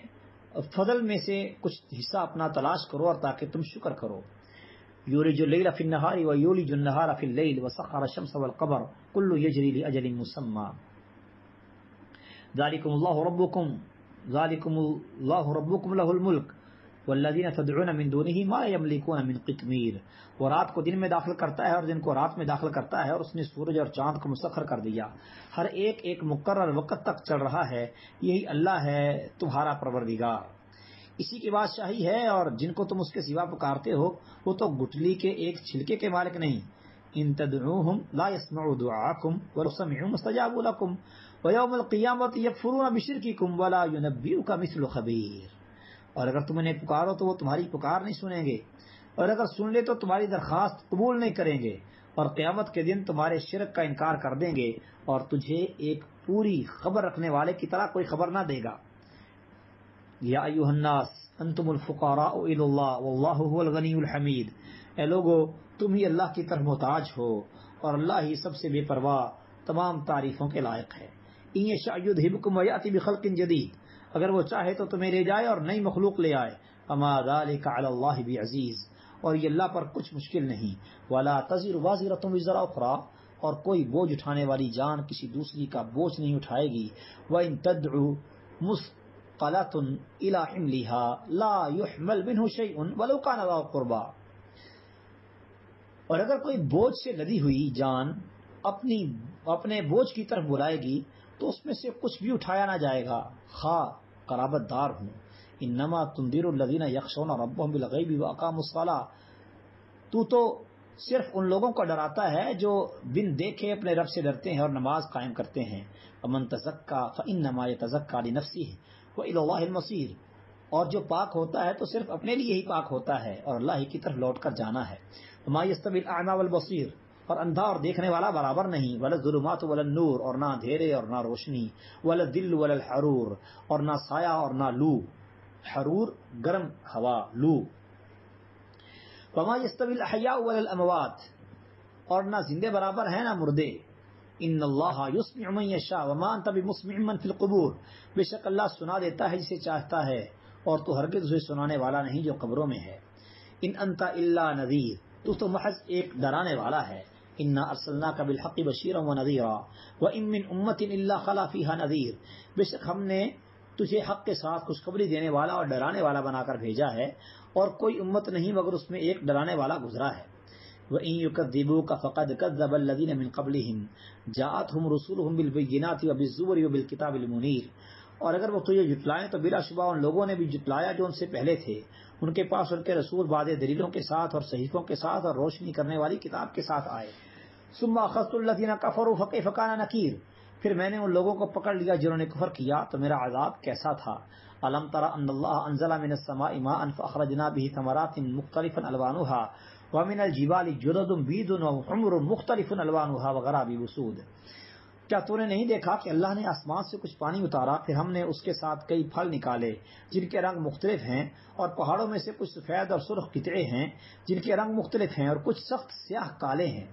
فضل میں سے کچھ حصہ اپنا تلاش کرو اور تاکہ تم شکر کرو. یولج اللیل فی النہار ویولج النہار فی اللیل وسخر الشمس والقمر کل یجری لاجل مسمى ذالکم اللہ ربکم له الملک والذین تدعون من دونه ما یملکون من قطمیر. وہ رات کو دن میں داخل کرتا ہے اور دن کو رات میں داخل کرتا ہے، اور اس نے سورج اور چاند کو مسخر کر دیا، ہر ایک ایک مقرر وقت تک چل رہا ہے. یہی اللہ ہے تمہارا پروردگار، اسی کی بادشاہی ہے، اور جن کو تم اس کے سوا پکارتے ہو وہ تو گٹلی کے ایک چھلکے کے مالک نہیں. ان تدعوهم لا يسمعوا دعاءكم ولو سمعوا ما استجابوا لكم ويوم القيامة يكفرون بشرككم ولا ينبئك مثل خبير. اور اگر تم انہیں پکارو تو وہ تمہاری پکار نہیں سنیں گے، اور اگر سن لے تو تمہاری درخواست قبول نہیں کریں گے، اور قیامت کے دن تمہارے شرک کا انکار کر دیں گے اور تجھے ایک پوری خبر رکھنے والے کی طرح کوئی خبر نہ دے گا. یا ایھا الناس انتم الفقراء الی اللہ واللہ هو الغنی الحمید. اے لوگو تم ہی اللہ کی طرف محتاج ہو اور اللہ ہی سب سے بے پرواہ تمام تعریفوں کے لائق ہے. ان یشاء یذھبکم ویأتی بخلق جدید. اگر وہ چاہے تو تمہیں لے جائے اور نئی مخلوق لے آئے. اما ذلک علی اللہ بعزیز. اور یہ اللہ پر کچھ مشکل نہیں. ولا تزر وازرۃ وزر اخری. اور کوئی بوجھ اٹھانے والی جان کسی دوسری کا بوجھ نہیں اٹھائے گی. وان تدعو مثقلۃ الی حملها لا يحمل منه شیء ولو کان ذا قربى. اور اگر کوئی بوجھ سے لدی ہوئی جان اپنے بوجھ کی طرف بلائے گی تو اس میں سے کچھ بھی اٹھایا نہ جائے گا، خواہ قرابت دار ہوں. انما تنذر الذین یخشون ربهم بالغیب واقاموا الصلاۃ. تو صرف ان لوگوں کو ڈراتا ہے جو بن دیکھے اپنے رب سے ڈرتے ہیں اور نماز قائم کرتے ہیں. ومن تزکا فانما یتزکا لنفسہ والی اللہ المصیر. اور جو پاک ہوتا ہے تو صرف اپنے لیے ہی پاک ہوتا ہے اور اللہ ہی کی طرف لوٹ کر جانا ہے. وما یستوی الاعمی والبصیر. اور اندھا اور دیکھنے والا برابر نہیں. ولا الظلمات ولا النور. اور نہ اندھیرے اور نہ روشنی. ولا الظل ولا الحرور. اور نہ سایہ اور نہ لو. حرور گرم ہوا لو. وما يستوي الاحياء ولا الاموات اور نہ زندے برابر ہیں نہ مردے. ان اللہ یسمع من یشاء وما انت بمسمع من فی القبور بے شک اللہ سنا دیتا ہے جسے چاہتا ہے اور تو ہرگز اسے سنانے والا نہیں جو قبروں میں ہے. ان انت الا نذیر تو محض ایک ڈرانے والا ہے. انا ارسلناک بالحق بشیرا ونذیرا وان من امۃ الا خلا فیہا نذیر بے شک ہم نے تجھے حق کے ساتھ خوشخبری دینے والا اور ڈرانے والا بنا کر بھیجا ہے اور کوئی امت نہیں مگر اس میں ایک ڈرانے والا گزرا ہے. وَإِن يُكَذِّبُوكَ فَقَدْ كَذَّبَ الَّذِينَ مِن قَبْلِهِمْ جَاءَتْهُمْ رُسُلُهُم بِالْبَيِّنَاتِ وَبِالزُّبُرِ وَبِالْكِتَابِ الْمُنِيرِ اور اگر وہ تجھے جھٹلائیں تو بلا شبہ ان لوگوں نے بھی جھٹلایا جو ان سے پہلے تھے. ان کے پاس ان کے رسول واضح دلیلوں کے ساتھ اور صحیفوں کے ساتھ اور روشنی کرنے والی کتاب کے ساتھ آئے. ثُمَّ أَخَذْتُ الَّذِينَ كَفَرُوا فَكَيْفَ كَانَ نَكِيرِ پھر میں نے ان لوگوں کو پکڑ لیا جنہوں نے کفر کیا تو میرا عذاب کیسا تھا. أَلَمْ تَرَ أَنَّ اللَّهَ أَنزَلَ مِنَ السَّمَاءِ مَاءً فَأَخْرَجْنَا بِهِ ثَمَرَاتٍ مُخْتَلِفًا أَلْوَانُهَا وَمِنَ الْجِبَالِ جُدَدٌ بِيضٌ وَحُمْرٌ مُخْتَلِفٌ أَلْوَانُهَا وَغَرَابِيبُ سُودٌ کیا تو نے نہیں دیکھا کہ اللہ نے آسمان سے کچھ پانی اتارا پھر ہم نے اس کے ساتھ کئی پھل نکالے جن کے رنگ مختلف ہیں اور پہاڑوں میں سے کچھ سفید اور سرخ قطعے ہیں جن کے رنگ مختلف ہیں اور کچھ سخت سیاہ کالے ہیں.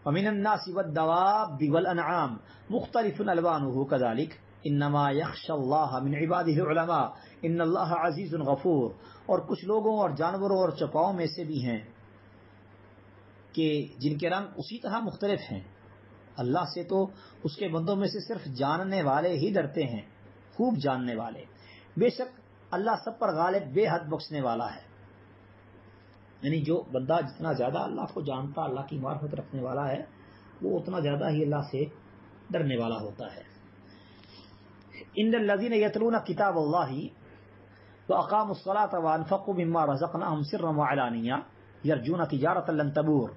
وَمِنَ النَّاسِ وَالدَّوَابِّ وَالْأَنْعَامِ مُخْتَلِفٌ أَلْوَانُهُ كَذَلِكَ انما یخشى اللہ من عباده العلماء ان اللہ عزیز غفور اور کچھ لوگوں اور جانوروں اور چپاؤں میں سے بھی ہیں کہ جن کے رنگ اسی طرح مختلف ہیں. اللہ سے تو اس کے بندوں میں سے صرف جاننے والے ہی ڈرتے ہیں خوب جاننے والے. بے شک اللہ سب پر غالب بے حد بخشنے والا ہے. یعنی جو بندہ جتنا زیادہ اللہ کو جانتا اللہ کی معرفت رکھنے والا ہے وہ اتنا زیادہ ہی اللہ سے ڈرنے والا ہوتا ہے. ان الذين يتلون كتاب الله واقاموا الصلاه وانفقوا مما رزقناهم سرا وعلانيه يرجون تجاره لن تبور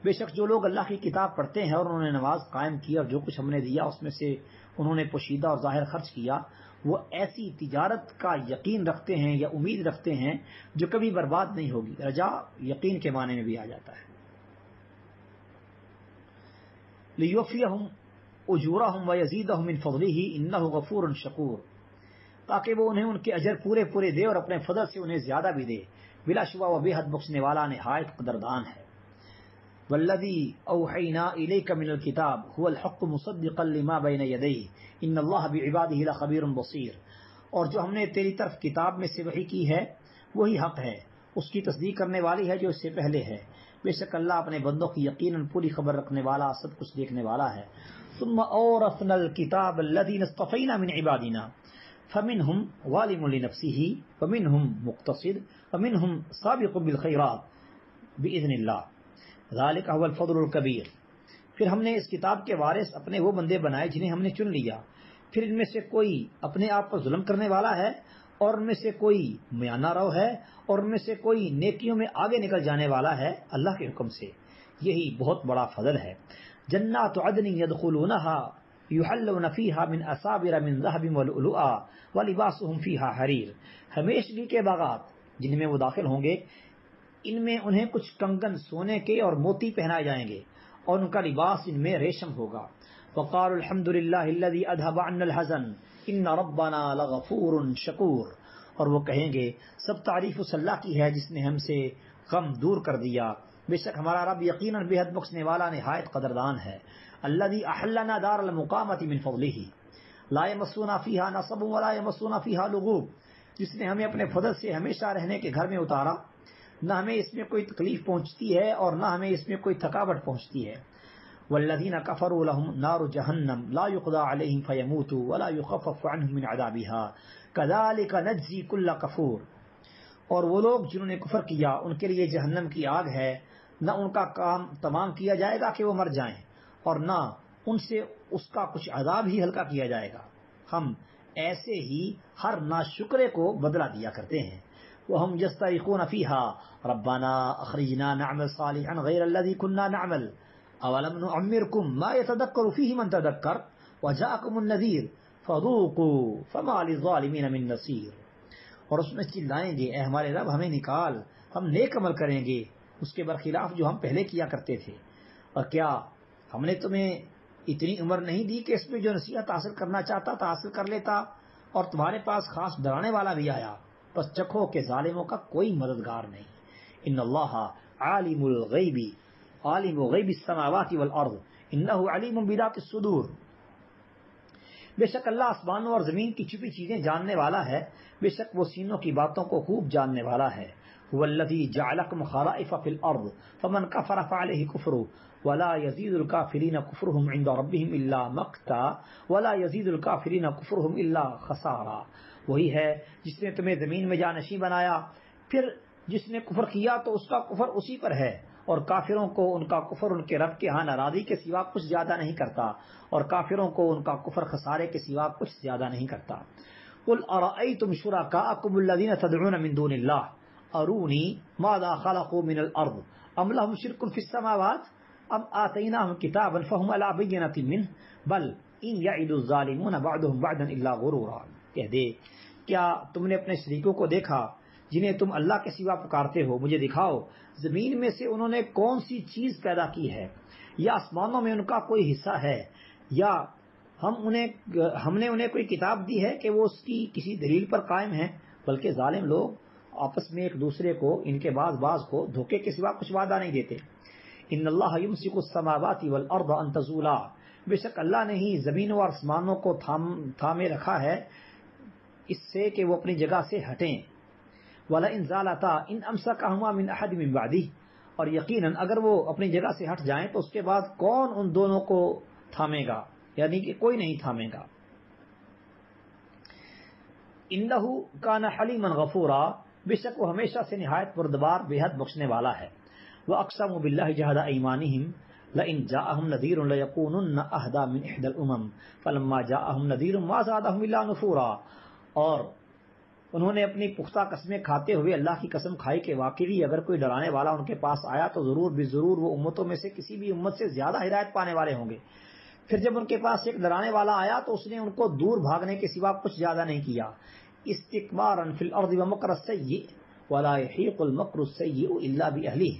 بے شک جو لوگ اللہ کی کتاب پڑھتے ہیں اور انہوں نے نماز قائم کی اور جو کچھ ہم نے دیا اس میں سے انہوں نے پوشیدہ اور ظاہر خرچ کیا وہ ایسی تجارت کا یقین رکھتے ہیں یا امید رکھتے ہیں جو کبھی برباد نہیں ہوگی. رجا یقین کے معنی میں بھی آ جاتا ہے. لیوفیہم اجورہم ویزیدہم من فضلہ انہ غفور شکور تاکہ وہ انہیں ان کے اجر پورے پورے دے اور اپنے فضل سے انہیں زیادہ بھی دے. بلا شبہ وہ بے حد بخشنے والا نہایت قدردان ہے. والذی اوحینا الیک من الکتاب هو الحق مصدقا لما بین یدیہ ان اللہ بعبادہ لخبیر بصیر اور جو ہم نے تیری طرف کتاب میں سے وحی کی ہے وہی حق ہے اس کی تصدیق کرنے والی ہے جو اس سے پہلے ہے. بے شک اللہ اپنے بندوں کی یقیناً پوری خبر رکھنے والا سب کچھ دیکھنے والا ہے. ثم اورثنا الكتاب الذين اصطفينا من عبادنا فمنهم ظالم لنفسه ومنهم مقتصد ومنهم سابق بالخيرات بإذن الله ذلك هو الفضل الكبير پھر ہم نے اس کتاب کے وارث اپنے وہ بندے بنائے جنہیں ہم نے چن لیا پھر ان میں سے کوئی اپنے آپ پر ظلم کرنے والا ہے اور ان میں سے کوئی میانہ رو ہے اور ان میں سے کوئی نیکیوں میں آگے نکل جانے والا ہے اللہ کے حکم سے. یہی بہت بڑا فضل ہے. جنات عدن يدخلونها يحلون فيها من اساور من ذهب ولؤلؤا ولباسهم فيها حرير ہمیشگی کے باغات جن میں وہ داخل ہوں گے ان میں انہیں کچھ کنگن سونے کے اور موتی پہنائے جائیں گے اور ان کا لباس ان میں ریشم ہوگا. وقالوا الحمد لله الذي اذهب عنا الحزن ان ربنا لغفور شکور اور وہ کہیں گے سب تعریف اس اللہ کی ہے جس نے ہم سے غم دور کر دیا بے شک ہمارا رب یقیناً بے حد بخشنے والا نہایت قدردان ہے. الذی احلنا دار المقامۃ من فضلہ لا یمسونا فیہا نصب ولا یمسونا فیہا لغوب جس نے ہمیں اپنے فضل سے ہمیشہ رہنے کے گھر میں اتارا نہ ہمیں اس میں کوئی تکلیف پہنچتی ہے اور نہ ہمیں اس میں کوئی تھکاوٹ پہنچتی ہے. والذین کفروا لهم نار جہنم لا یقضى علیہم فیموتوا ولا یخفف عنہم من عذابها کذلک نجزی کل کفور اور وہ لوگ جنہوں نے کفر کیا ان کے لیے جہنم کی آگ ہے نہ ان کا کام تمام کیا جائے گا کہ وہ مر جائیں اور نہ ان سے اس کا کچھ عذاب ہی ہلکا کیا جائے گا. ہم ایسے ہی ہر ناشکرے کو بدلہ دیا کرتے ہیں. وَهُمْ يَسْتَرِخُونَ فِيهَا رَبَّنَا أَخْرِجْنَا نَعْمَلْ صَالِحًا غَيْرَ الَّذِي كُنَّا نَعْمَلْ أَوَلَمْ نُعَمِّرْكُمْ مَا يَتَذَكَّرُ فِيهِ مَنْ تَذَكَّرَ وَجَاءَكُمُ النَّذِيرُ فَذُوقُوا فَمَا لِلظَّالِمِينَ مِن نَصِيرٍ اور اس میں چلائیں گے اے ہمارے رب ہمیں نکال ہم نیک عمل کریں گے اس کے برخلاف جو ہم پہلے کیا کرتے تھے. اور کیا ہم نے تمہیں اتنی عمر نہیں دی کہ اس میں جو نصیحت حاصل کرنا چاہتا تھا حاصل کر لیتا اور تمہارے پاس خاص ڈرانے والا بھی آیا، بس چکھو کہ ظالموں کا کوئی مددگار نہیں۔ ان اللہ عالم الغیب عالم غیب السماوات والارض انہ علیم بذات الصدور، بے شک اللہ آسمانوں اور زمین کی چھپی چیزیں جاننے والا ہے، بے شک وہ سینوں کی باتوں کو خوب جاننے والا ہے۔ هو الذی جعلکم خلائف فی الارض فمن کفر فعلیہ کفرہ ولا یزید الکافرین کفرہم عند ربہم الا مقتا ولا یزید الکافرین کفرہم الا خسارا۔ وہی ہے جس نے تمہیں زمین میں جانشین بنایا، پھر جس نے کفر کیا تو اس کا کفر اسی پر ہے، اور کافروں کو ان کا کفر ان کے رب کے ہاں ناراضی کے سوا کچھ زیادہ نہیں کرتا، اور کافروں کو ان کا کفر خسارے کے سوا کچھ زیادہ نہیں کرتا۔ قل ارأیتم شرکاءکم الذین تدعون من دون اللہ ارونی ماذا خلقوا من الارض ام لهم شرک فی السماوات ام آتیناہم کتابا فہم علی بینۃ منہ بل ان یعد الظالمون بعضهم بعضا الا غرورا۔ کہہ دے کیا تم نے اپنے شریکوں کو دیکھا جنہیں تم اللہ کے سوا پکارتے ہو؟ مجھے دکھاؤ زمین میں سے انہوں نے کون سی چیز پیدا کی ہے، یا آسمانوں میں ان کا کوئی حصہ ہے، یا ہم نے انہیں کوئی کتاب دی ہے کہ وہ اس کی کسی دلیل پر قائم ہیں؟ بلکہ ظالم لوگ آپس میں ایک دوسرے کو ان کے بعض کو دھوکے کے سوا کچھ وعدہ نہیں دیتے۔ ان اللہ یمسک السماوات والارض ان تزولا، بے شک اللہ نے ہی زمینوں اور آسمانوں کو تھامے رکھا ہے اس سے کہ وہ اپنی جگہ سے ہٹیں۔ وَلَئِنْ زَالَتَا إِنْ أَمْسَكَهُمَا مِنْ أَحَدٍ مِّن بَعْدِهِ، اور یقیناً اگر وہ اپنی جگہ سے ہٹ جائیں تو اس کے بعد کون ان دونوں کو تھامے گا، یعنی کہ کوئی نہیں تھامے گا۔ إِنَّهُ كَانَ حَلِيمًا غَفُورًا، بے شک وہ ہمیشہ سے نہایت بردبار بے حد بخشنے والا ہے۔ وَأَقْسَمُوا بِاللَّهِ جَهْدَ أَيْمَانِهِمْ لَئِنْ جَاءَهُمْ نَذِيرٌ لَيَكُونُنَّ أَهْدَىٰ مِنْ إِحْدَى الْأُمَمِ فَلَمَّا جَاءَهُمْ نَذِيرٌ مَا زَادَهُمْ إِلَّا نُفُورًا، اور انہوں نے اپنی پختہ قسمیں کھاتے ہوئے اللہ کی قسم کھائی کہ واقعی اگر کوئی ڈرانے والا ان کے پاس آیا تو ضرور وہ امتوں میں سے کسی بھی امت سے زیادہ ہدایت پانے والے ہوں گے۔ پھر جب ان کے پاس ایک ڈرانے والا آیا تو اس نے ان کو دور بھاگنے کے سوا کچھ زیادہ نہیں کیا۔ استکبارا فی الارض ومکر السیئ ولا یحیق المکر السیئ الا باہلہ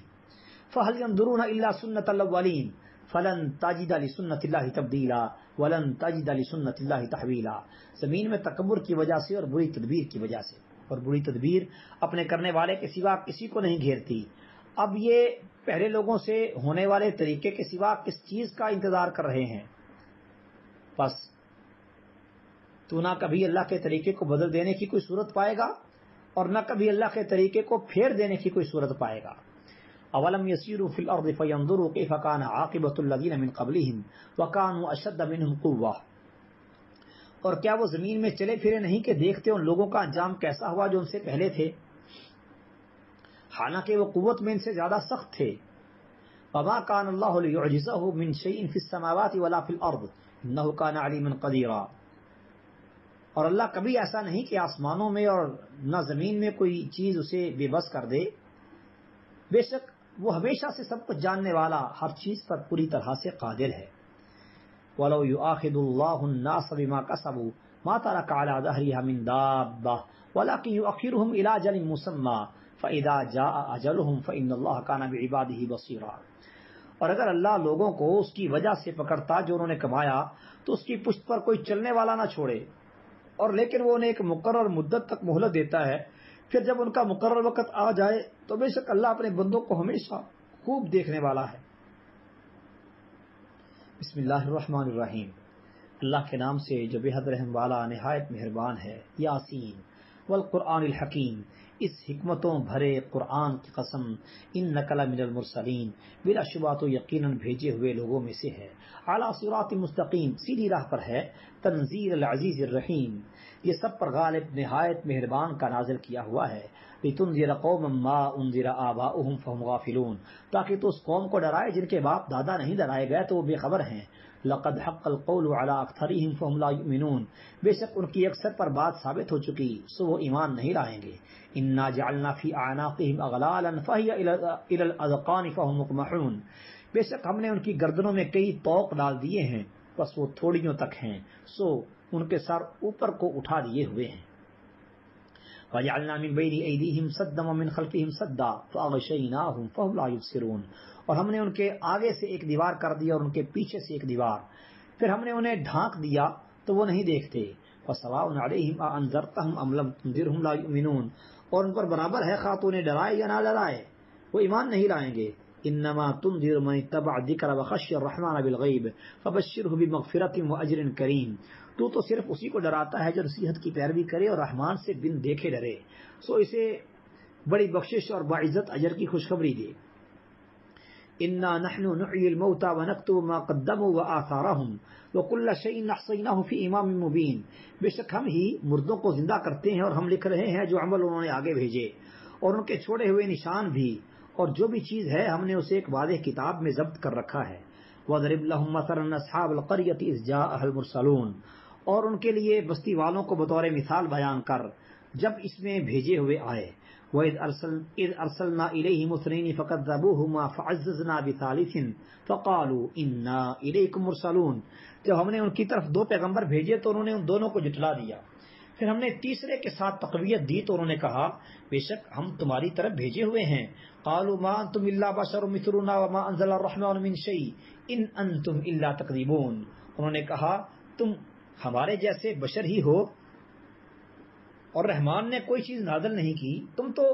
فہل ینظرون الا سنۃ الاولین فلن تجد لسنت اللہ تبدیلا ولن تجد لسنت اللہ تحویلا۔ زمین میں تکبر کی وجہ سے اور بری تدبیر کی وجہ سے، اور بری تدبیر اپنے کرنے والے کے سوا کسی کو نہیں گھیرتی۔ اب یہ پہلے لوگوں سے ہونے والے طریقے کے سوا کس چیز کا انتظار کر رہے ہیں؟ بس تو نہ کبھی اللہ کے طریقے کو بدل دینے کی کوئی صورت پائے گا اور نہ کبھی اللہ کے طریقے کو پھیر دینے کی کوئی صورت پائے گا۔ اولم یسیروا فی الارض فینظروا کیف کان عاقبۃ الذین من قبلہم وکانوا اشد منہم قوۃ، اور کیا وہ زمین میں چلے پھرے نہیں کہ دیکھتے ان لوگوں کا انجام کیسا ہوا جو ان سے پہلے تھے، حالانکہ وہ قوت میں ان سے زیادہ سخت تھے۔ وما کان اللہ لیعجزہ من شیء فی السماوات ولا فی الارض انہ کان علیما قدیرا، اور اللہ کبھی ایسا نہیں کہ آسمانوں میں اور نہ زمین میں کوئی چیز اسے بے بس کر دے، بے شک وہ ہمیشہ سے سب کچھ جاننے والا، ہر چیز پر پوری طرح سے قادر ہے۔ وَلَوْ يُؤَاخِذُ اللَّهُ النَّاسَ بِمَا كَسَبُوا مَا تَرَكَ عَلَى ظَهْرِهَا مِن دَابَّةٍ وَلَكِنْ يُؤَخِّرُهُمْ إِلَى أَجَلٍ مُّسَمًّى فَإِذَا جَاءَ أَجَلُهُمْ فَإِنَّ اللَّهَ كَانَ بِعِبَادِهِ بَصِيرًا، اور اگر اللہ لوگوں کو اس کی وجہ سے پکڑتا جو انہوں نے کمایا تو اس کی پشت پر کوئی چلنے والا نہ چھوڑے، اور لیکن وہ انہیں ایک مقرر مدت تک مہلت دیتا ہے، پھر جب ان کا مقرر وقت آ جائے تو بے شک اللہ اپنے بندوں کو ہمیشہ خوب دیکھنے والا ہے۔ بسم اللہ الرحمن الرحیم، اللہ کے نام سے جو بے حد رحم والا نہایت مہربان ہے۔ یاسین والقرآن الحکیم، اس حکمتوں بھرے قرآن کی قسم، انک لمن المرسلین، بلا شبہ تو یقیناً بھیجے ہوئے لوگوں میں سے ہے، اعلی صراط مستقیم، سیدھی راہ پر ہے، تنزیل العزیز الرحیم، یہ سب پر غالب نہایت مہربان کا نازل کیا ہوا ہے، لتنذر قوما ما انذر آباؤہم فہم غافلون، تاکہ تو اس قوم کو ڈرائے جن کے باپ دادا نہیں ڈرائے گئے تو وہ بے خبر ہیں۔ لقد حق القول على اکثرهم فهم لا يؤمنون، بے شک ان کی اکثر پر بات ثابت ہو چکی سو وہ ایمان نہیں لائیں گے۔ انا جعلنا في اعناقهم اغلالا فهي الى الاذقان فهم مقمحون، بے شک ہم نے ان کی گردنوں میں کئی طوق ڈال دیے ہیں بس وہ تھوڑیوں تک ہیں، سو ان کے سر اوپر کو اٹھا دیے ہوئے ہیں۔ وَجَعَلْنَا مِن بَيْنِ أَيْدِيهِمْ سَدًّا وَمِنْ خَلْفِهِمْ سَدًّا فَأَغْشَيْنَاهُمْ فَهُمْ لَا يُبْصِرُونَ، اور ہم نے ان کے آگے سے ایک دیوار کر دی اور ان کے پیچھے سے ایک دیوار، پھر ہم نے انہیں ڈھانک دیا تو وہ نہیں دیکھتے۔ فسواء علیہم انذرتہم ام لم تنذرہم لا یؤمنون، اور ان پر برابر ہے خواہ تو انہیں ڈرائے یا نہ ڈرائے، وہ ایمان نہیں لائیں گے۔ انما تنذر من اتبع الذکر وخشی الرحمن بالغیب فبشرہ بمغفرۃ واجر کریم، تو صرف اسی کو ڈراتا ہے جو نصیحت کی پیروی کرے اور رحمان سے بن دیکھے ڈرے، سو اسے بڑی بخشش اور باعزت اجر کی خوشخبری دے۔ انا نحن نحیی الموتى ونکتب ما قدموا وآثارهم وکل شیء احصیناہ فی امام مبین، بے شک ہم ہی مردوں کو زندہ کرتے ہیں اور ہم لکھ رہے ہیں جو عمل انہوں نے آگے بھیجے اور ان کے چھوڑے ہوئے نشان بھی، اور جو بھی چیز ہے ہم نے اسے ایک واضح کتاب میں ضبط کر رکھا ہے۔ وَضْرِبْ لَهُمْ مَثَلًا أَصْحَابَ الْقَرْيَةِ إِذْ جَاءَهَا الْمُرْسَلُونَ، اور ان کے لیے بستی والوں کو بطور مثال بیان کر جب اس میں بھیجے ہوئے آئے۔ وَإِذْ أَرْسَلْنَا إِلَيْهِمُ اثْنَيْنِ فَكَذَّبُوهُمَا فَعَزَّزْنَا بِثَالِثٍ فَقَالُوا إِنَّا إِلَيْكُمْ مُرْسَلُونَ، جب ہم نے ان کی طرف دو پیغمبر بھیجے تو انہوں نے ان دونوں کو جھٹلا دیا، پھر ہم نے تیسرے کے ساتھ تقویت دی تو انہوں نے کہا بے شک ہم تمہاری طرف بھیجے ہوئے ہیں۔ قالوا ما انتم الا بشر مثلنا وما انزل الرحمن من شيء ان انتم الا تكذبون، انہوں نے کہا تم ہمارے جیسے بشر ہی ہو اور رحمان نے کوئی چیز نازل نہیں کی، تم تو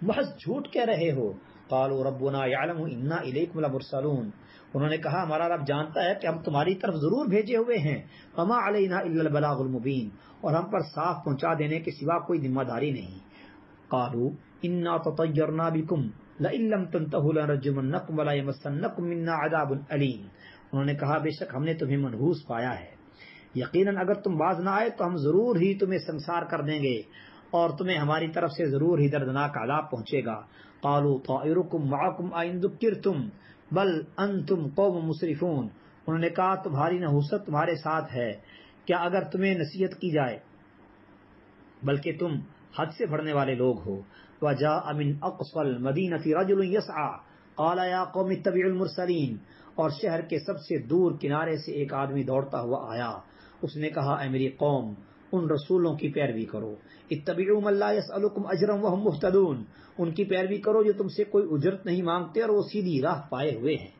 محض جھوٹ کہہ رہے ہو۔ قالوا ربنا يعلم انا اليكم لمرسلون، انہوں نے کہا ہمارا رب جانتا ہے کہ ہم تمہاری طرف ضرور بھیجے ہوئے ہیں۔ وما علینا الا البلاغ المبین، اور ہم پر صاف پہنچا دینے کے سوا کوئی ذمہ داری نہیں۔ قالوا انا تطیرنا بکم لئن لم تنتهوا لنرجمنکم ولا یمسنکم منا عذاب علیم، انہوں نے کہا بے شک ہم نے تمہیں منحوس پایا ہے، یقیناً اگر تم باز نہ آئے تو ہم ضرور ہی تمہیں سنسار کر دیں گے اور تمہیں ہماری طرف سے ضرور ہی دردناک عذاب پہنچے گا۔ قالوا طائرکم معکم ان ذکرتم بل انتم قوم مسرفون، انہوں نے کہا تمہاری نحوست تمہارے ساتھ ہے کیا اگر تمہیں نصیحت کی جائے، بلکہ تم حد سے بڑھنے والے لوگ ہو۔ وجاء من اقصى المدینة رجل يسعى قال یا قوم اتبعوا المرسلین، اور شہر کے سب سے دور کنارے سے ایک آدمی دوڑتا ہوا آیا، اس نے کہا اے میری قوم ان رسولوں کی پیروی کرو۔ اتبعوا من لا يسألكم اجرا وهم مهتدون، ان کی پیروی کرو جو تم سے کوئی اجرت نہیں مانگتے اور وہ سیدھی راہ پائے ہوئے ہیں۔